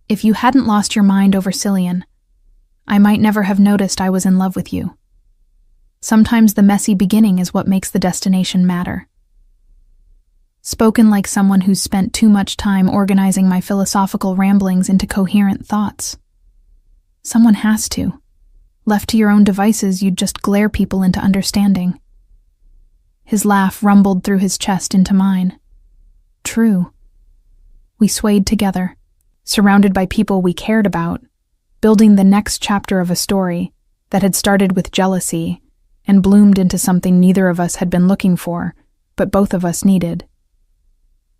"If you hadn't lost your mind over Cillian, I might never have noticed I was in love with you. Sometimes the messy beginning is what makes the destination matter." Spoken like someone who's spent too much time organizing my philosophical ramblings into coherent thoughts. Someone has to. Left to your own devices, you'd just glare people into understanding. His laugh rumbled through his chest into mine. True. We swayed together, surrounded by people we cared about, building the next chapter of a story that had started with jealousy and bloomed into something neither of us had been looking for, but both of us needed.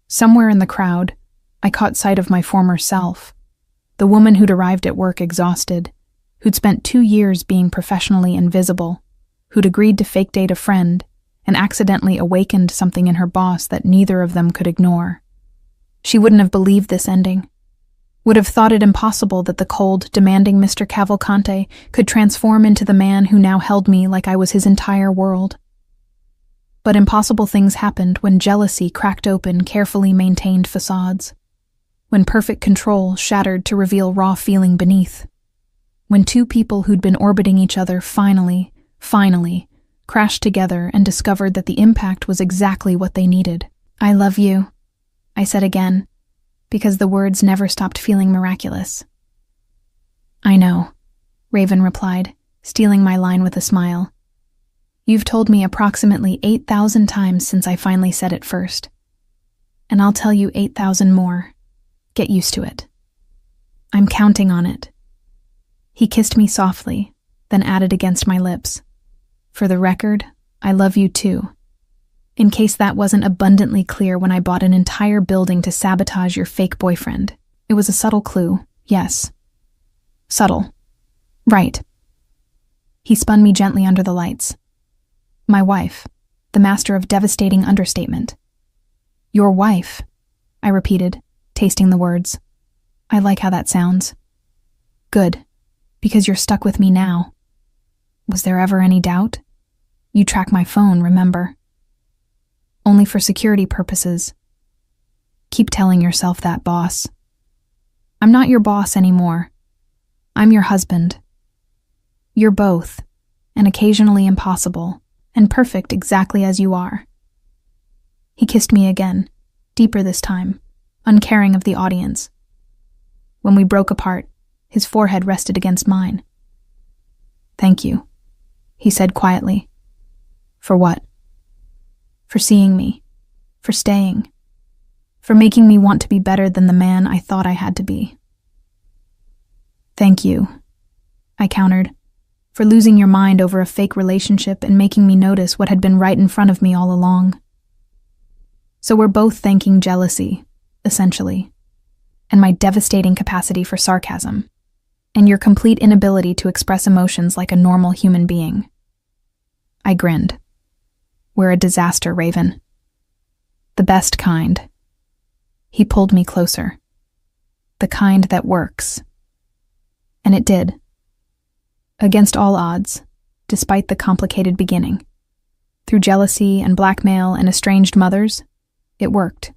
Somewhere in the crowd, I caught sight of my former self, the woman who'd arrived at work exhausted, who'd spent 2 years being professionally invisible, who'd agreed to fake date a friend and accidentally awakened something in her boss that neither of them could ignore. She wouldn't have believed this ending, would have thought it impossible that the cold, demanding Mr. Cavalcante could transform into the man who now held me like I was his entire world. But impossible things happened when jealousy cracked open carefully maintained facades, when perfect control shattered to reveal raw feeling beneath, when two people who'd been orbiting each other finally, crashed together and discovered that the impact was exactly what they needed. "I love you," I said again, because the words never stopped feeling miraculous. "I know," Raven replied, stealing my line with a smile. "You've told me approximately 8,000 times since I finally said it first. And I'll tell you 8,000 more. Get used to it. I'm counting on it." He kissed me softly, then added against my lips, "For the record, I love you too. In case that wasn't abundantly clear when I bought an entire building to sabotage your fake boyfriend. It was a subtle clue, yes. Subtle. Right." He spun me gently under the lights. "My wife, the master of devastating understatement." "Your wife," I repeated, tasting the words. "I like how that sounds." "Good, because you're stuck with me now. Was there ever any doubt? You track my phone, remember?" only for security purposes. Keep telling yourself that, boss. I'm not your boss anymore. I'm your husband. You're both, and occasionally impossible, and perfect exactly as you are. He kissed me again, deeper this time, uncaring of the audience. When we broke apart, his forehead rested against mine. Thank you, he said quietly. For what? For seeing me, for staying, for making me want to be better than the man I thought I had to be. Thank you, I countered, for losing your mind over a fake relationship and making me notice what had been right in front of me all along. So we're both thanking jealousy, essentially, and my devastating capacity for sarcasm, and your complete inability to express emotions like a normal human being. I grinned. We're a disaster, Raven. The best kind. He pulled me closer. The kind that works. And it did. Against all odds, despite the complicated beginning. Through jealousy and blackmail and estranged mothers, it worked.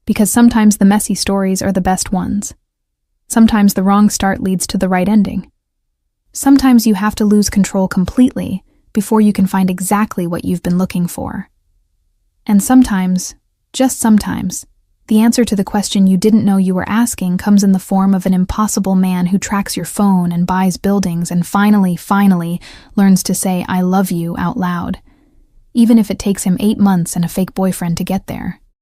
Because sometimes the messy stories are the best ones. Sometimes the wrong start leads to the right ending. Sometimes you have to lose control completely before you can find exactly what you've been looking for. And sometimes, just sometimes, the answer to the question you didn't know you were asking comes in the form of an impossible man who tracks your phone and buys buildings and finally learns to say "I love you" out loud, even if it takes him 8 months and a fake boyfriend to get there.